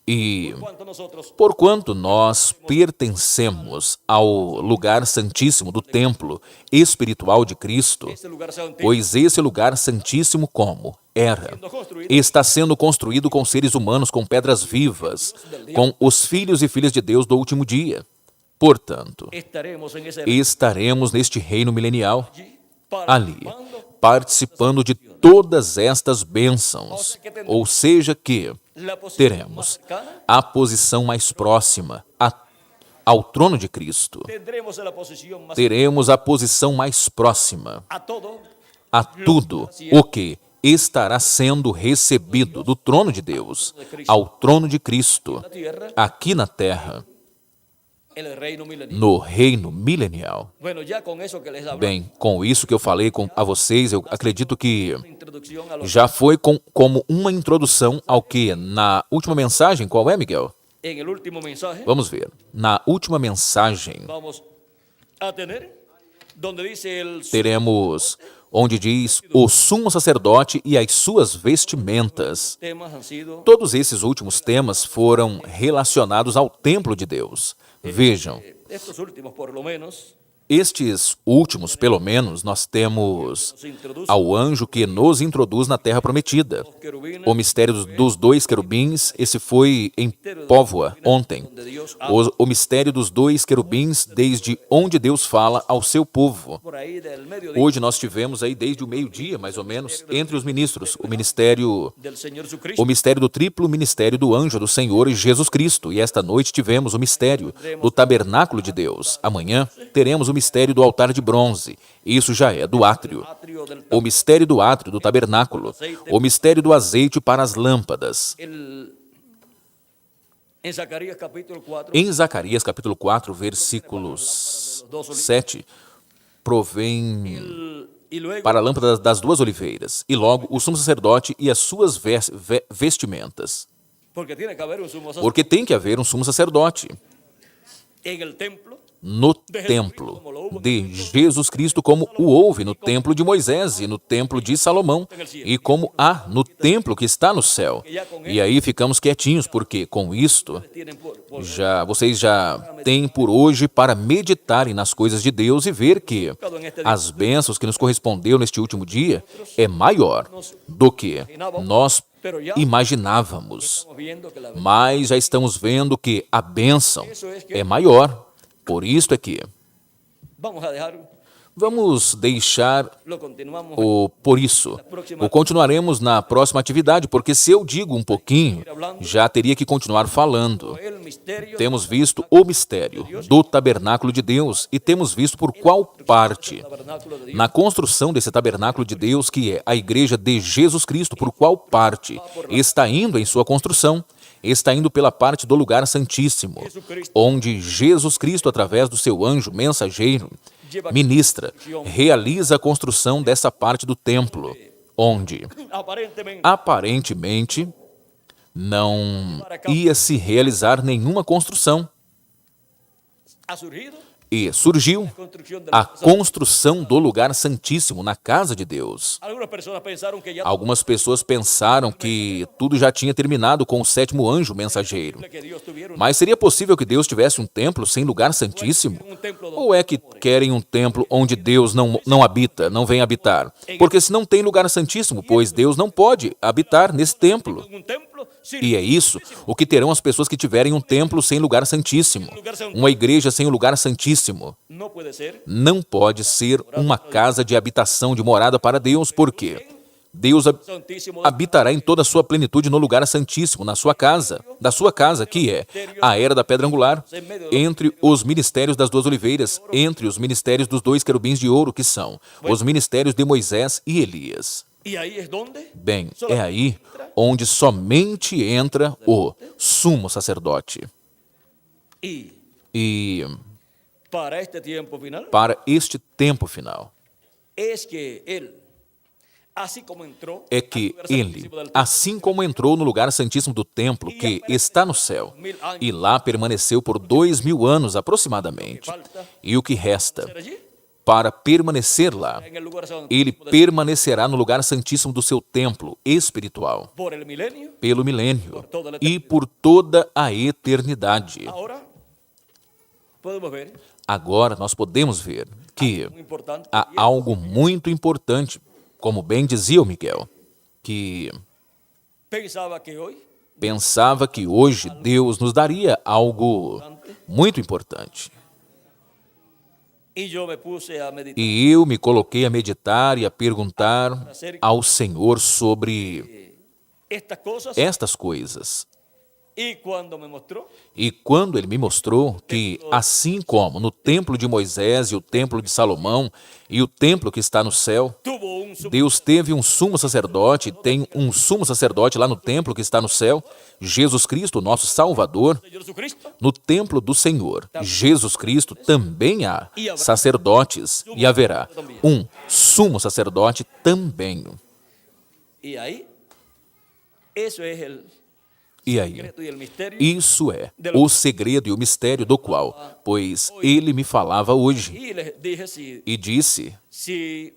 B: E
C: cuanto nosotros
B: porquanto nós pertencemos ao lugar santíssimo do templo espiritual de Cristo,
C: este lugar santísimo
B: pois esse lugar santíssimo como era, está sendo construído com seres humanos, com pedras vivas, com os filhos e filhas de Deus do último dia. Portanto,
C: estaremos en ese
B: estaremos neste reino milenial, ali,
C: participando
B: participando de todas estas bênçãos, ou seja que
C: la posición más
B: teremos
C: cercana,
B: a posição mais próxima ao trono de Cristo.
C: tendremos la posición más
B: Teremos a posição mais próxima
C: a todo
B: a tudo o que estará sendo recebido do trono de Deus ao trono de Cristo,
C: la tierra,
B: aqui na terra,
C: el reino milenario.
B: no reino milenial.
C: Bueno, ya con eso que les hablé,
B: Bem, com isso que eu falei a vocês, eu acredito que
C: introducción a los
B: já foi como uma introdução ao que na última mensagem, qual é, Miguel?
C: en el último mensaje
B: Vamos ver. Na última mensagem,
C: vamos a tener donde dice el
B: teremos onde diz o sumo sacerdote e as suas vestimentas.
C: temas han sido
B: Todos esses últimos temas foram relacionados ao templo de Deus. Vejam,
C: estos últimos por lo menos
B: estes últimos, pelo menos, nós temos
C: nos introducen
B: ao anjo que nos introduz na terra prometida.
C: los querubines
B: O mistério dos dois querubins, esse foi em Póvoa, ontem.
C: donde Dios habla
B: O mistério dos dois querubins, desde onde Deus fala ao seu povo.
C: por ahí del mediodía
B: Hoje nós tivemos aí, desde o meio-dia, mais ou menos, entre os ministros, o ministério
C: del Señor Jesucristo.
B: o mistério do triplo ministério do anjo do Senhor Jesus Cristo. E esta noite tivemos o mistério do tabernáculo de Deus. Amanhã teremos o mistério do altar de bronze. Isso já é do átrio.
C: Atrio del
B: O mistério do átrio do tabernáculo. O mistério do azeite para as lâmpadas.
C: en Zacarías capítulo 4
B: Em Zacarias capítulo 4, versículos 7, provém
C: y luego
B: para a lâmpada das duas oliveiras, e logo o sumo sacerdote e as suas vestimentas.
C: porque tiene que haber un sumo sacerdote
B: Porque tem que haver um sumo sacerdote
C: en el templo
B: no templo de Jesus Cristo, como o houve no templo de Moisés e no templo de Salomão, e como há no templo que está no céu. E aí ficamos quietinhos, porque com isto
C: tienen por
B: vocês já têm por hoje para meditarem nas coisas de Deus e ver que as bênçãos que nos correspondeu neste último dia é maior do que nós imaginávamos.
C: estamos viendo que la
B: Mas já estamos vendo que a bênção é maior. Por isto é que
C: vamos a dejar
B: vamos deixar
C: lo continuamos
B: por isso. O continuaremos na próxima atividade, porque se eu digo um pouquinho, já teria que continuar falando.
C: el misterio
B: Temos visto o mistério do tabernáculo de Deus e temos visto por qual parte.
C: del tabernáculo de Dios.
B: Na construção desse tabernáculo de Deus, que é a igreja de Jesus Cristo, por qual parte está indo em sua construção? Está indo pela parte do lugar santíssimo, onde Jesus Cristo, através do seu anjo mensageiro, ministra, realiza a construção dessa parte do templo, onde aparentemente não ia se realizar nenhuma construção.
C: ha surgido
B: E surgiu
C: construcción del
B: a construção do lugar santíssimo na casa de Deus.
C: algunas personas pensaron que ya
B: Algumas pessoas pensaram que tudo já tinha terminado com o sétimo anjo mensageiro.
C: que Dios tuviera
B: Mas seria possível que Deus tivesse um templo sem lugar santíssimo?
C: un templo donde
B: Ou é que querem um templo onde Deus não habita, não vem habitar? Porque se não tem lugar santíssimo, pois Deus não pode habitar nesse templo.
C: un templo sin
B: E é isso o que terão as pessoas que tiverem um templo sem lugar santíssimo. Uma igreja sem o lugar santíssimo.
C: no puede ser
B: Não pode ser uma casa de habitação, de morada para Deus, porque Deus
C: santísimo
B: habitará em toda a sua plenitude no lugar santíssimo, na sua casa, da sua casa, que é a era da pedra angular, entre os ministérios das duas oliveiras, entre os ministérios dos dois querubins de ouro, que são os ministérios de Moisés e Elias.
C: y ahí es donde
B: Bem, é aí onde somente entra o sumo sacerdote. E
C: para este tiempo final
B: para este tempo final,
C: es que él así como entró
B: é
C: al
B: que
C: lugar
B: ele,
C: santísimo del templo,
B: assim como entrou no lugar santíssimo do templo, que está no céu, e lá permaneceu por 2000 anos aproximadamente, e o que resta
C: allí
B: para permanecer lá.
C: en el lugar santo
B: Ele permanecerá no lugar santíssimo do seu templo espiritual,
C: por el milenio.
B: pelo milênio e por toda a eternidade.
C: Ahora podemos ver
B: Agora nós podemos ver que
C: muy importante.
B: há algo muito importante, como bem dizia o Miguel, que
C: Pensaba que hoy
B: pensava que hoje Deus nos daria algo muito importante.
C: y yo me puse a meditar
B: E eu me coloquei a meditar e a perguntar ao Senhor sobre
C: estas cosas
B: estas coisas.
C: y cuando me mostró
B: E quando ele me mostrou que, assim como no templo de Moisés e o templo de Salomão e o templo que está no céu,
C: tuvo un
B: Deus teve um sumo sacerdote, tem um sumo sacerdote lá no templo que está no céu, Jesus Cristo, nosso Salvador.
C: Señor Jesucristo,
B: No templo do Senhor, Jesus Cristo, também há sacerdotes e haverá um sumo sacerdote também.
C: y ahí eso es el
B: E aí,
C: secreto y el misterio.
B: isso é o segredo e o mistério do qual, pois ele me falava hoje
C: Y les dije
B: e disse:
C: si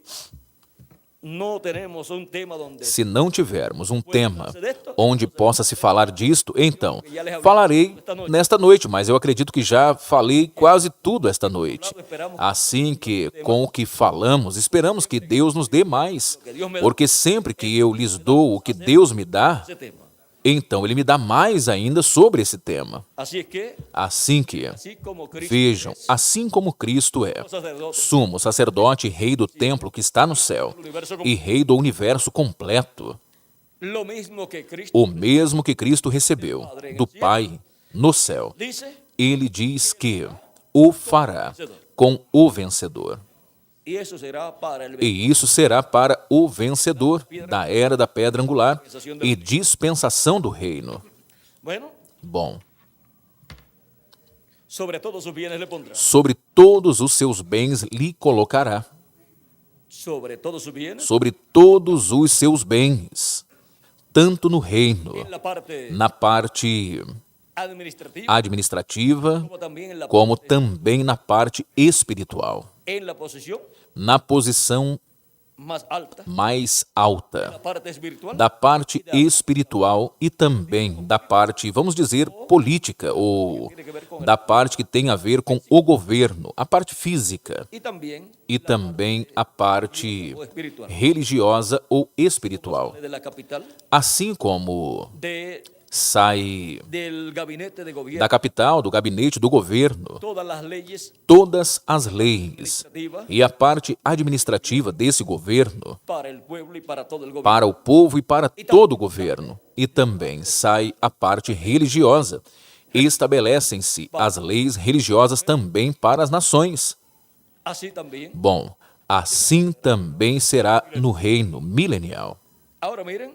C: no tenemos un tema donde
B: se não tivermos um tema onde possa se falar disto, então falarei nesta noite, mas eu acredito que já falei quase tudo esta noite. Assim que, com o que falamos, esperamos que Deus nos dê mais, porque sempre que eu lhes dou o que Deus me dá,
C: ese tema.
B: então Ele me dá mais ainda sobre esse tema.
C: Así es que
B: Assim
C: como Cristo
B: vejam,
C: es
B: assim como Cristo é
C: sacerdote
B: sumo sacerdote e rei do templo que está no céu e rei do universo completo,
C: lo mismo que Cristo
B: o mesmo que Cristo recebeu do Pai no céu,
C: dice,
B: ele diz que o fará com o vencedor.
C: y eso será para el
B: E isso será para o vencedor da era da pedra angular e dispensação do reino.
C: bueno,
B: Bom,
C: sobre todos sus bienes le pondrá.
B: sobre todos os seus bens lhe colocará.
C: Sobre todos sus bienes
B: Sobre todos os seus bens, tanto no reino,
C: en la parte
B: na parte
C: administrativa
B: administrativa,
C: como también en la
B: como também na parte espiritual,
C: en la posición
B: na posição
C: más alta,
B: mais
C: la
B: alta,
C: parte espiritual
B: da parte espiritual e também da parte, vamos dizer, política, ou da parte que tem a ver com o governo, a parte física,
C: y también
B: e também a parte
C: o espiritual.
B: religiosa ou espiritual.
C: De la capital,
B: Assim como sai
C: del gabinete de gobierno,
B: da capital, do gabinete do governo,
C: todas las leyes
B: todas as leis e a parte administrativa desse governo
C: para el pueblo y para todo el gobierno.
B: para o povo e para todo o governo. E também sai a parte religiosa. Estabelecem-se as leis religiosas também para as nações.
C: Así también.
B: Bom, assim também será no reino milenial.
C: Ahora miren,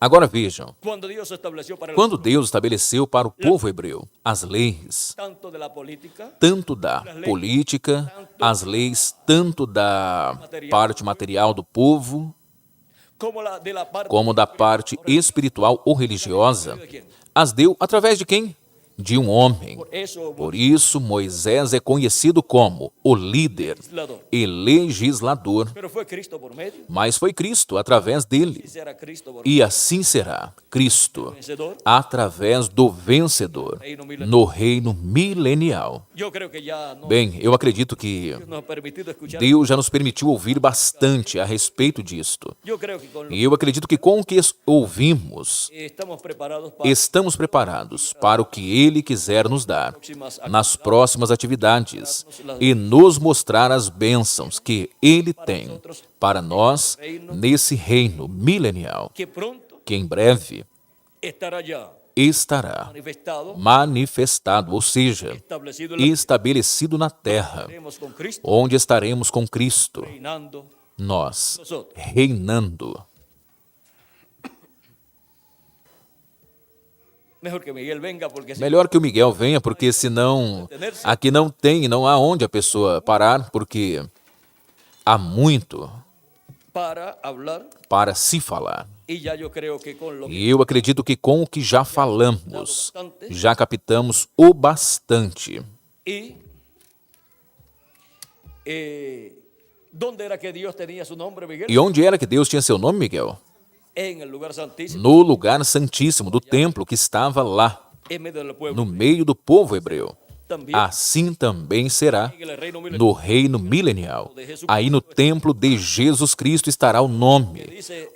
B: Agora vejam,
C: cuando Dios estableció para el
B: quando Deus estabeleceu para o povo hebreu as leis,
C: tanto de la política
B: tanto da política, as leis tanto da parte material do povo, como da parte espiritual ou religiosa, as deu através de quem? De um homem. Por isso, Moisés é conhecido como o líder e legislador. Mas foi Cristo através dele. E assim será Cristo através do vencedor no reino milenial. Bem, eu acredito que Deus já nos permitiu ouvir bastante a respeito disto. E eu acredito que com o que ouvimos, estamos preparados para o que Ele quiser nos dar nas próximas atividades e nos mostrar as bênçãos que Ele tem para nós nesse reino milenial, que em breve estará manifestado, ou seja, estabelecido na terra, onde estaremos com Cristo, nós reinando. Melhor que o Miguel venha, porque senão aqui não há onde a pessoa parar, porque há muito para se falar. E eu acredito que com o que já falamos, já captamos o bastante.
C: ¿Dónde era que Dios tenía su nombre, Miguel?
B: E onde era que Deus tinha seu nome, Miguel?
C: En el lugar santísimo,
B: No lugar santíssimo do templo que estava lá,
C: en medio del pueblo.
B: no meio do povo hebreu.
C: También
B: Assim também será
C: en el reino milenario.
B: no reino milenial. Aí no templo de Jesus Cristo estará o nome.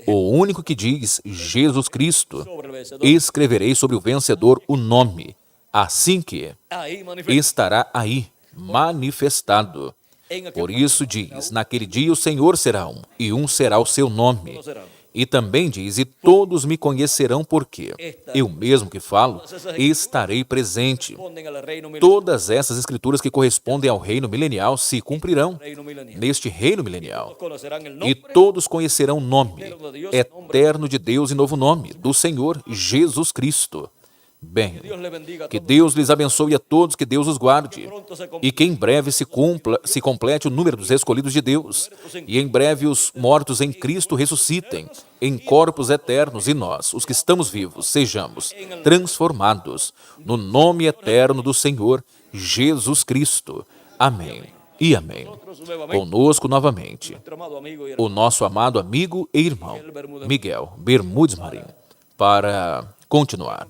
B: O único que diz Jesus Cristo,
C: Sobre el vencedor.
B: escreverei sobre o vencedor o nome. Assim que
C: Ahí manifestado.
B: estará aí, manifestado. Por isso diz, naquele dia o Senhor será um, e um será o seu nome. E também diz, e todos me conhecerão porque eu mesmo que falo, estarei presente.
C: Responden al reino milenial.
B: Todas essas escrituras que correspondem ao reino milenial se cumprirão
C: Reino milenial.
B: neste reino milenial.
C: Conocerán el
B: E
C: nombre
B: todos conhecerão o nome eterno de Deus e novo nome, do Senhor Jesus Cristo. Bem,
C: Dios le bendiga a
B: que
C: todos.
B: Deus lhes abençoe a todos, que Deus os guarde.
C: Pronto se
B: E que em breve se complete o número dos escolhidos de Deus. E em breve os mortos em Cristo ressuscitem em corpos eternos e nós, os que estamos vivos, sejamos transformados no nome eterno do Senhor Jesus Cristo. Amém e amém. Conosco novamente,
C: Nuestro amado amigo y
B: o nosso amado amigo e irmão, Miguel Bermudes Marim, para continuar.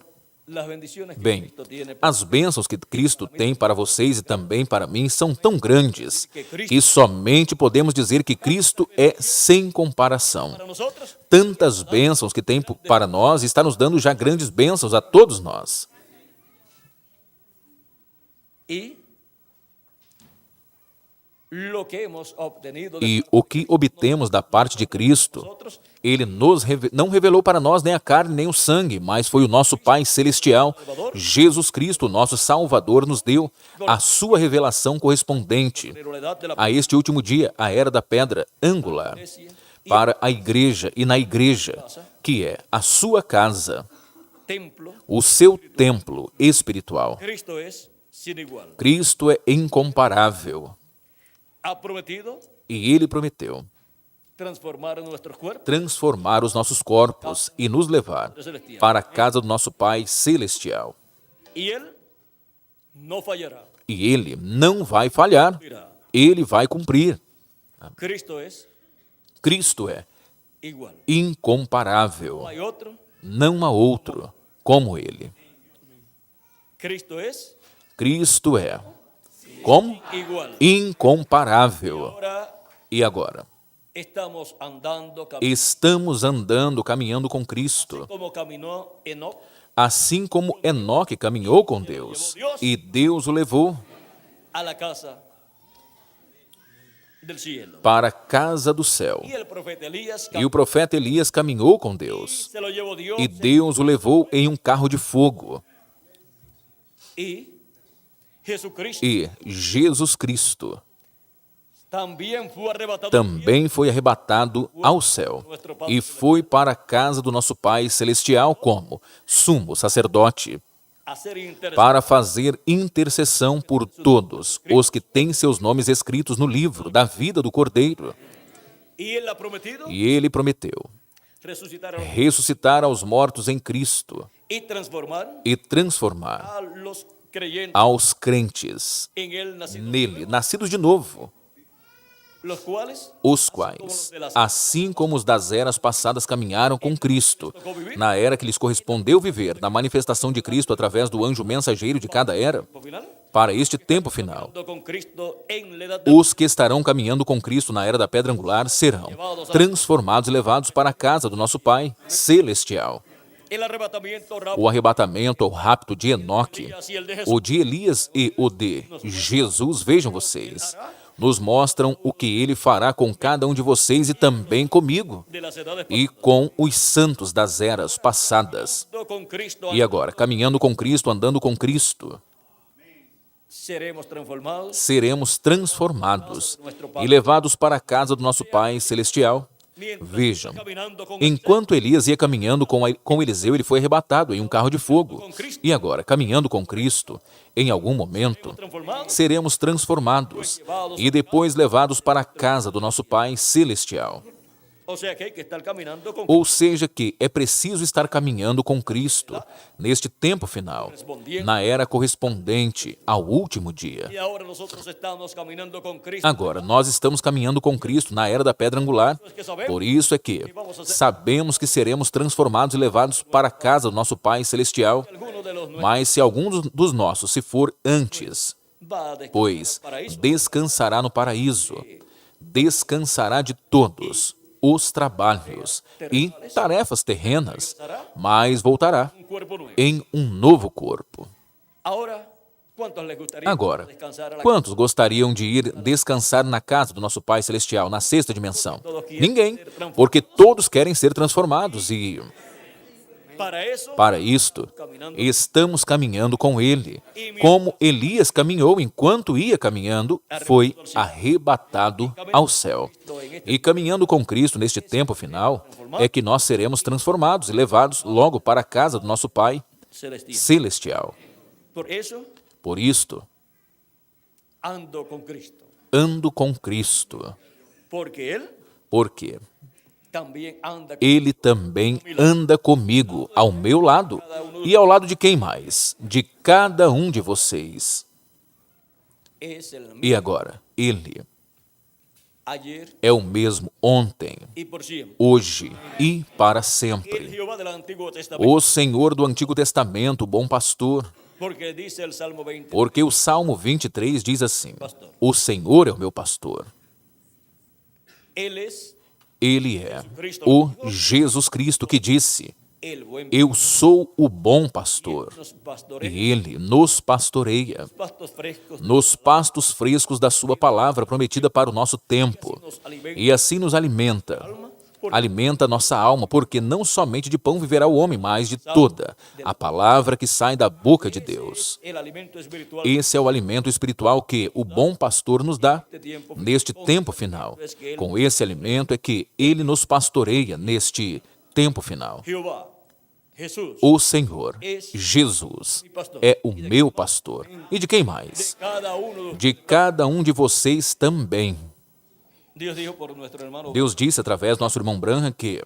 C: las bendiciones que
B: Bem,
C: Cristo tiene
B: as bênçãos que Cristo tem para vocês e também para mim são tão grandes que somente podemos dizer que Cristo é sem comparação.
C: para nosotros.
B: Tantas bênçãos que tem para nós e está nos dando já grandes bênçãos a todos nós.
C: Y lo que hemos obtenido de
B: E o que obtemos da parte de Cristo,
C: nosotros,
B: Ele não revelou para nós nem a carne nem o sangue, mas foi o nosso Pai Celestial, Jesus Cristo, nosso Salvador, nos deu a sua revelação correspondente
C: pero la edad de la
B: a este último dia, a era da pedra angular, para a igreja e na igreja, que é a sua casa,
C: templo,
B: o seu templo espiritual.
C: Cristo es sin igual.
B: Cristo é incomparável
C: Ha prometido
B: e Ele prometeu
C: transformar nuestros cuerpos
B: transformar os nossos corpos e nos levar para a casa do nosso Pai Celestial.
C: y Él no fallará.
B: E Ele não vai falhar,
C: Mira,
B: Ele vai cumprir.
C: Cristo es
B: Cristo é
C: igual.
B: incomparável,
C: No hay otro.
B: não há outro como Ele.
C: Cristo es
B: Cristo é como?
C: igual.
B: Incomparável.
C: Ahora
B: E agora?
C: estamos andando
B: Estamos andando, caminhando com Cristo,
C: como caminó Enoc
B: assim como Enoque caminhou com Deus, e Deus o levou
C: a la casa del cielo.
B: para a casa do céu.
C: Y el profeta Elías
B: E o profeta Elias caminhou com Deus,
C: se lo llevó Dios
B: e Deus o levou em um carro de fogo.
C: y Jesucristo
B: E Jesus Cristo
C: también fue arrebatado
B: também foi arrebatado ao céu e foi para a casa do nosso Pai Celestial como sumo sacerdote,
C: a ser interesado.
B: para fazer intercessão por todos os que têm seus nomes escritos no livro da vida do Cordeiro.
C: Y Él ha prometido
B: E ele prometeu
C: resucitar a los
B: ressuscitar aos mortos em Cristo
C: y transformar
B: e transformar
C: a los creyentes
B: aos crentes
C: en Él nacidos,
B: nele, nascidos de novo,
C: los cuales
B: os quais, assim como os das eras passadas caminharam com Cristo, na era que lhes correspondeu viver, na manifestação de Cristo através do anjo mensageiro de cada era,
C: por final,
B: para este tempo final,
C: con Cristo en la edad de
B: os que estarão caminhando com Cristo na era da pedra angular serão transformados e levados para a casa do nosso Pai Celestial.
C: el arrebatamiento rápido
B: O arrebatamento ou rapto de Enoque,
C: hacia el de Jesús
B: o de Elias e o de Jesus, vejam vocês, nos mostram o que ele fará com cada um de vocês e também comigo,
C: de las edades
B: e com os santos das eras passadas.
C: pasadas, con Cristo
B: E agora, caminhando com Cristo, andando com Cristo,
C: seremos transformados
B: seremos transformados e levados para a casa do nosso Pai Celestial. Vejam,
C: caminando con
B: enquanto Elias ia caminhando com Eliseu, ele foi arrebatado em um carro de fogo. E agora, caminhando com Cristo, em algum momento,
C: transformados
B: seremos transformados e depois levados para a casa do nosso Pai Celestial.
C: O sea que hay que estar caminando con
B: Ou seja, que é preciso estar caminhando com Cristo neste tempo final, na era correspondente ao último dia.
C: y ahora nosotros estamos caminando con Cristo.
B: Agora, nós estamos caminhando com Cristo na era da pedra angular. Por isso é que sabemos que seremos transformados e levados para a casa do nosso Pai Celestial.
C: Alguno de los nuestros
B: Mas se algum dos nossos se for antes,
C: va a descansar
B: pois
C: para eso.
B: descansará no paraíso, descansará de todos os trabalhos e tarefas terrenas, mas voltará
C: Un cuerpo nuevo.
B: em um novo corpo.
C: Ahora, ¿cuántos les gustaría
B: Agora,
C: descansar a la
B: quantos gostariam de ir descansar na casa do nosso Pai Celestial, na sexta dimensão? Ninguém, porque todos querem ser transformados e, para isto, estamos caminhando com Ele. Como Elias caminhou enquanto ia caminhando, foi arrebatado ao céu. E caminhando com Cristo neste tempo final, é que nós seremos transformados e levados logo para a casa do nosso Pai Celestial.
C: Por eso
B: Por isto,
C: ando con Cristo,
B: ando com Cristo,
C: porque Él
B: porque
C: también anda con
B: Ele também anda comigo, ao meu lado. E ao lado de quem mais? De cada um de vocês.
C: es el mismo
B: E agora, Ele
C: ayer
B: é o mesmo ontem,
C: y por siempre.
B: hoje e para
C: El
B: sempre.
C: Jehová del Antiguo Testamento,
B: O Senhor do Antigo Testamento, o bom pastor.
C: porque dice el Salmo 20,
B: Porque o Salmo 23 diz assim: O Senhor é o meu pastor.
C: Él es
B: Ele é o Jesus Cristo que disse:
C: el buen
B: Eu sou o bom pastor.
C: nos pastorea,
B: E Ele nos pastoreia
C: pastos frescos,
B: nos pastos frescos da sua palavra prometida para o nosso tempo.
C: nos alimenta,
B: E assim nos alimenta. Alimenta nossa alma, porque não somente de pão viverá o homem, mas de toda a palavra que sai da boca de Deus.
C: el alimento espiritual
B: Esse é o alimento espiritual que o bom pastor nos dá neste tempo final. Com esse alimento é que ele nos pastoreia neste tempo final.
C: Jehová, Jesús,
B: O Senhor, Jesus, é o meu pastor. E de quem mais?
C: cada uno de
B: De cada um de vocês também.
C: Dios dijo por nuestro hermano,
B: Deus disse através do nosso irmão Branham que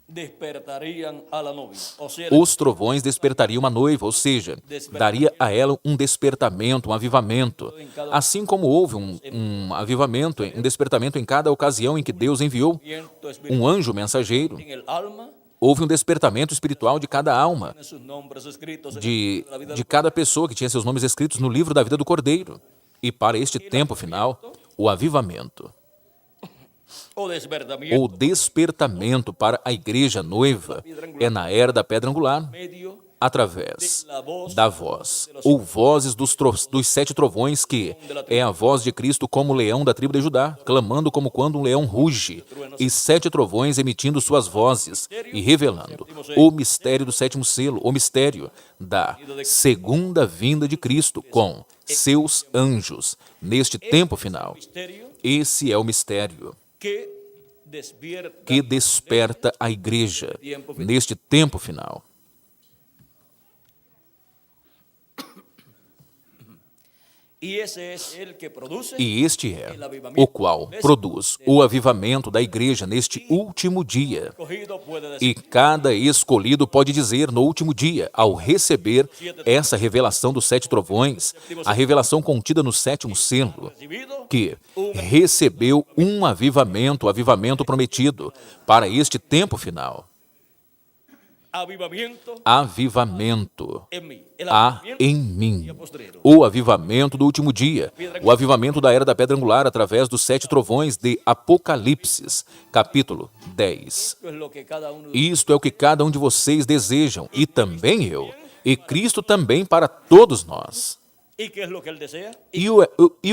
C: despertarían a la novia. O sea,
B: os trovões despertariam a noiva, ou seja, daria a ela um despertamento, um avivamento. Assim como houve um avivamento, um despertamento em cada ocasião em que Deus enviou
C: viento espiritual
B: um anjo mensageiro,
C: en el alma,
B: houve um despertamento espiritual de cada alma,
C: en sus nombres escritos en
B: de
C: el libro de la vida del
B: cada pessoa que tinha seus nomes escritos no livro da vida do Cordeiro. E para este tempo final, o avivamento,
C: o despertamiento
B: ou despertamento para a igreja noiva, é na era da pedra angular,
C: medio
B: através da voz, ou vozes dos 7 trovões, que é a voz de Cristo como leão da tribo de Judá, clamando como quando um leão ruge, e 7 trovões emitindo suas vozes e revelando o mistério do 7º selo, o mistério da segunda vinda de Cristo com seus anjos neste tempo final.
C: misterio
B: Esse é o mistério
C: que
B: que desperta a igreja neste tempo final.
C: y ese es el que produce
B: E este é o qual produz o avivamento da igreja neste último dia.
C: escogido puede decir
B: E cada escolhido pode dizer no último dia, ao receber essa revelação dos 7 trovões, a revelação contida no 7º selo,
C: recibido
B: que recebeu um avivamento, o avivamento prometido para este tempo final.
C: avivamiento
B: Avivamento
C: en mí. El
B: há
C: avivamiento
B: em mim.
C: postrero.
B: O avivamento do último dia, o avivamento da era da pedra angular através dos 7 trovões de Apocalipse, capítulo 10.
C: Esto es lo que cada uno
B: Isto é o que cada um de vocês desejam, e também eu, e Cristo também para todos nós.
C: ¿Y qué es lo que él desea?
B: E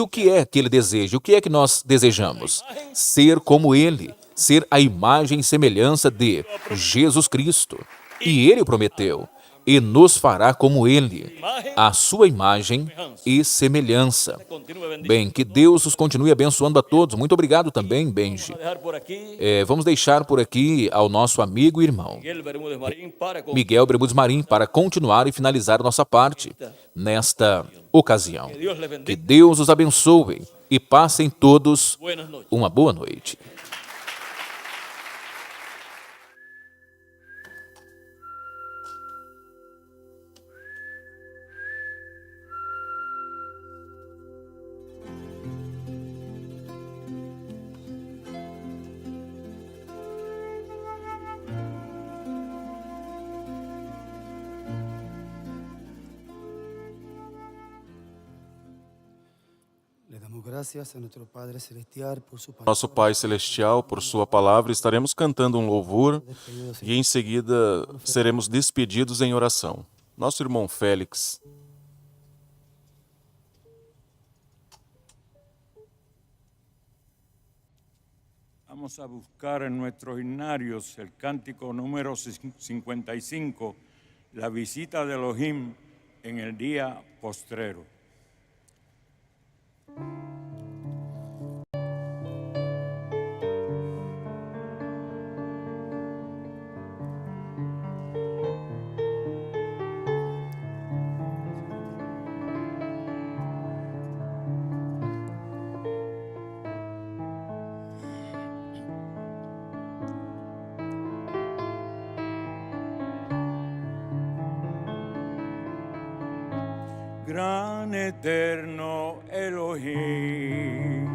B: o que é que ele deseja? O que é que nós desejamos? Ser como ele, ser a imagem e semelhança de Jesus Cristo. E ele o prometeu, e nos fará como ele, a sua imagem e semelhança.
C: Continúe bendiciendo.
B: Bem, que Deus os continue abençoando a todos. Muito obrigado também, Benji.
C: Vamos a dejar por aquí
B: Vamos deixar por aqui ao nosso amigo e irmão
C: Miguel Bermúdez Marín para con-
B: Miguel Bermudes Marim para continuar e finalizar nossa parte nesta ocasião.
C: que Dios les
B: Que
C: bendiga.
B: Deus os abençoe e passem todos
C: Buenas noches.
B: uma boa noite.
D: gracias a nuestro Padre Celestial por su palabra.
E: Nosso Pai Celestial, por sua palavra, estaremos cantando um louvor e em seguida seremos despedidos em oração. Nosso irmão Félix.
F: Vamos a buscar en nuestros himnarios el cántico número 55, la visita de Elohim en el día postrero. Gran eterno Elohim,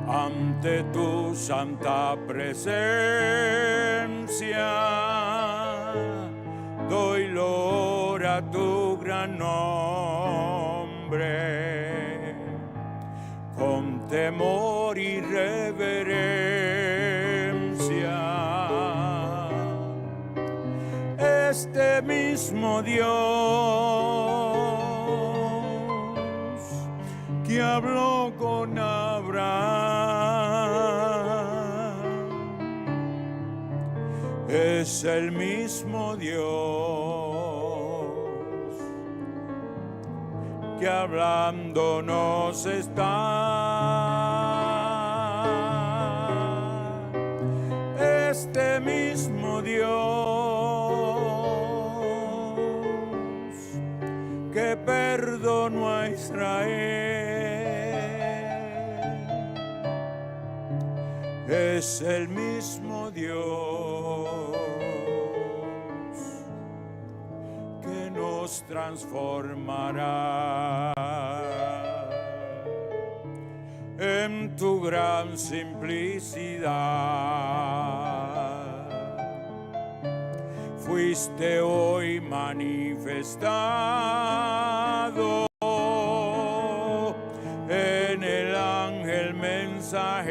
F: ante tu santa presencia, doy loor a tu gran nombre, con temor y reverencia. Este mismo Dios que habló con Abraham es el mismo Dios que hablándonos está. Este mismo Dios que perdonó a Israel es el mismo Dios que nos transformará en tu gran simplicidad. Fuiste hoy manifestado en el ángel mensajero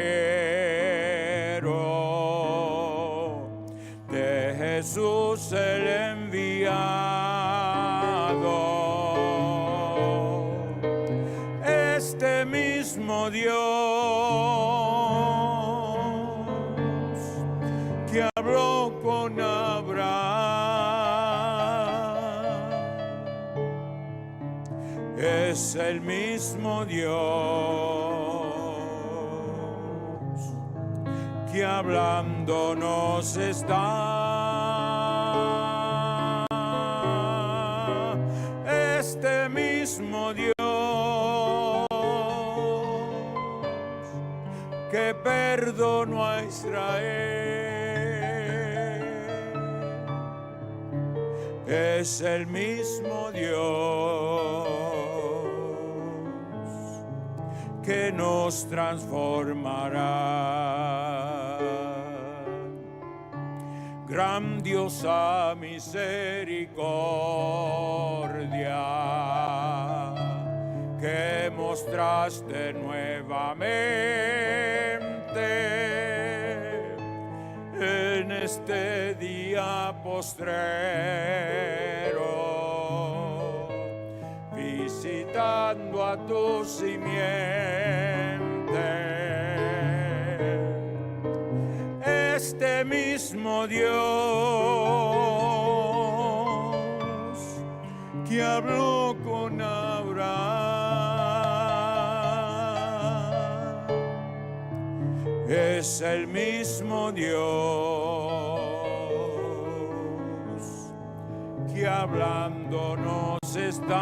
F: de Jesús el enviado. Este mismo Dios que habló con Abraham es el mismo Dios que hablándonos está. Este mismo Dios que perdonó a Israel es el mismo Dios que nos transformará. Grandiosa misericordia que mostraste nuevamente en este día postrero, visitando a tu simiente. Este mismo Dios que habló con Abraham es el mismo Dios que hablándonos está.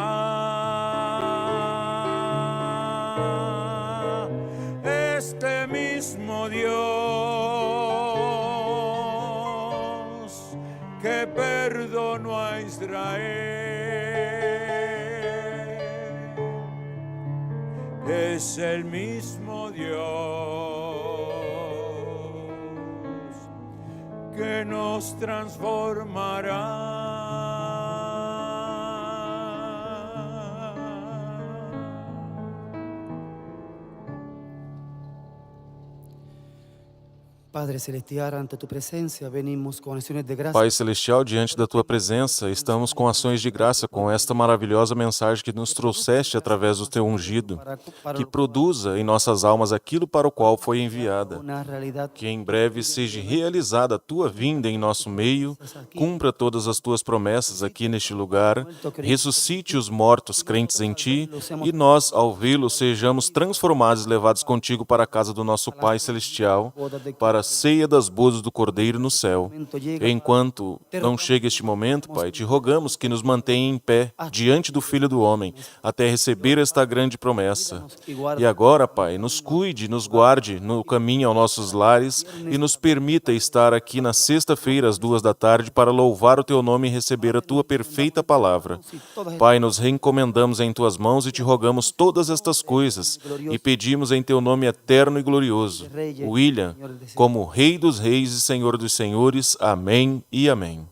F: Este mismo Dios que perdonó a Israel es el mismo Dios que nos transformará
D: Padre Celestial, ante tu presencia venimos con acciones de gracia.
E: Pai Celestial, diante da Tua presença, estamos com ações de graça com esta maravilhosa mensagem que nos trouxeste através do Teu ungido, que produza em nossas almas aquilo para o qual foi enviada.
D: Una realidad
E: Que em breve seja realizada a Tua vinda em nosso meio, cumpra todas as Tuas promessas aqui neste lugar, ressuscite os mortos crentes em Ti, e nós, ao vê-lo, sejamos transformados e levados contigo para a casa do nosso Pai Celestial, para a ceia das bodas do Cordeiro no céu. Enquanto não chega este momento, Pai, te rogamos que nos mantenha em pé diante do Filho do Homem, até receber esta grande promessa. E agora, Pai, nos cuide, nos guarde no caminho aos nossos lares e nos permita estar aqui na sexta-feira, às 14h, para louvar o Teu nome e receber a Tua perfeita palavra. Pai, nos reencomendamos em Tuas mãos e te rogamos todas estas coisas e pedimos em Teu nome eterno e glorioso. William, como Rei dos Reis e Senhor dos Senhores. Amém e amém.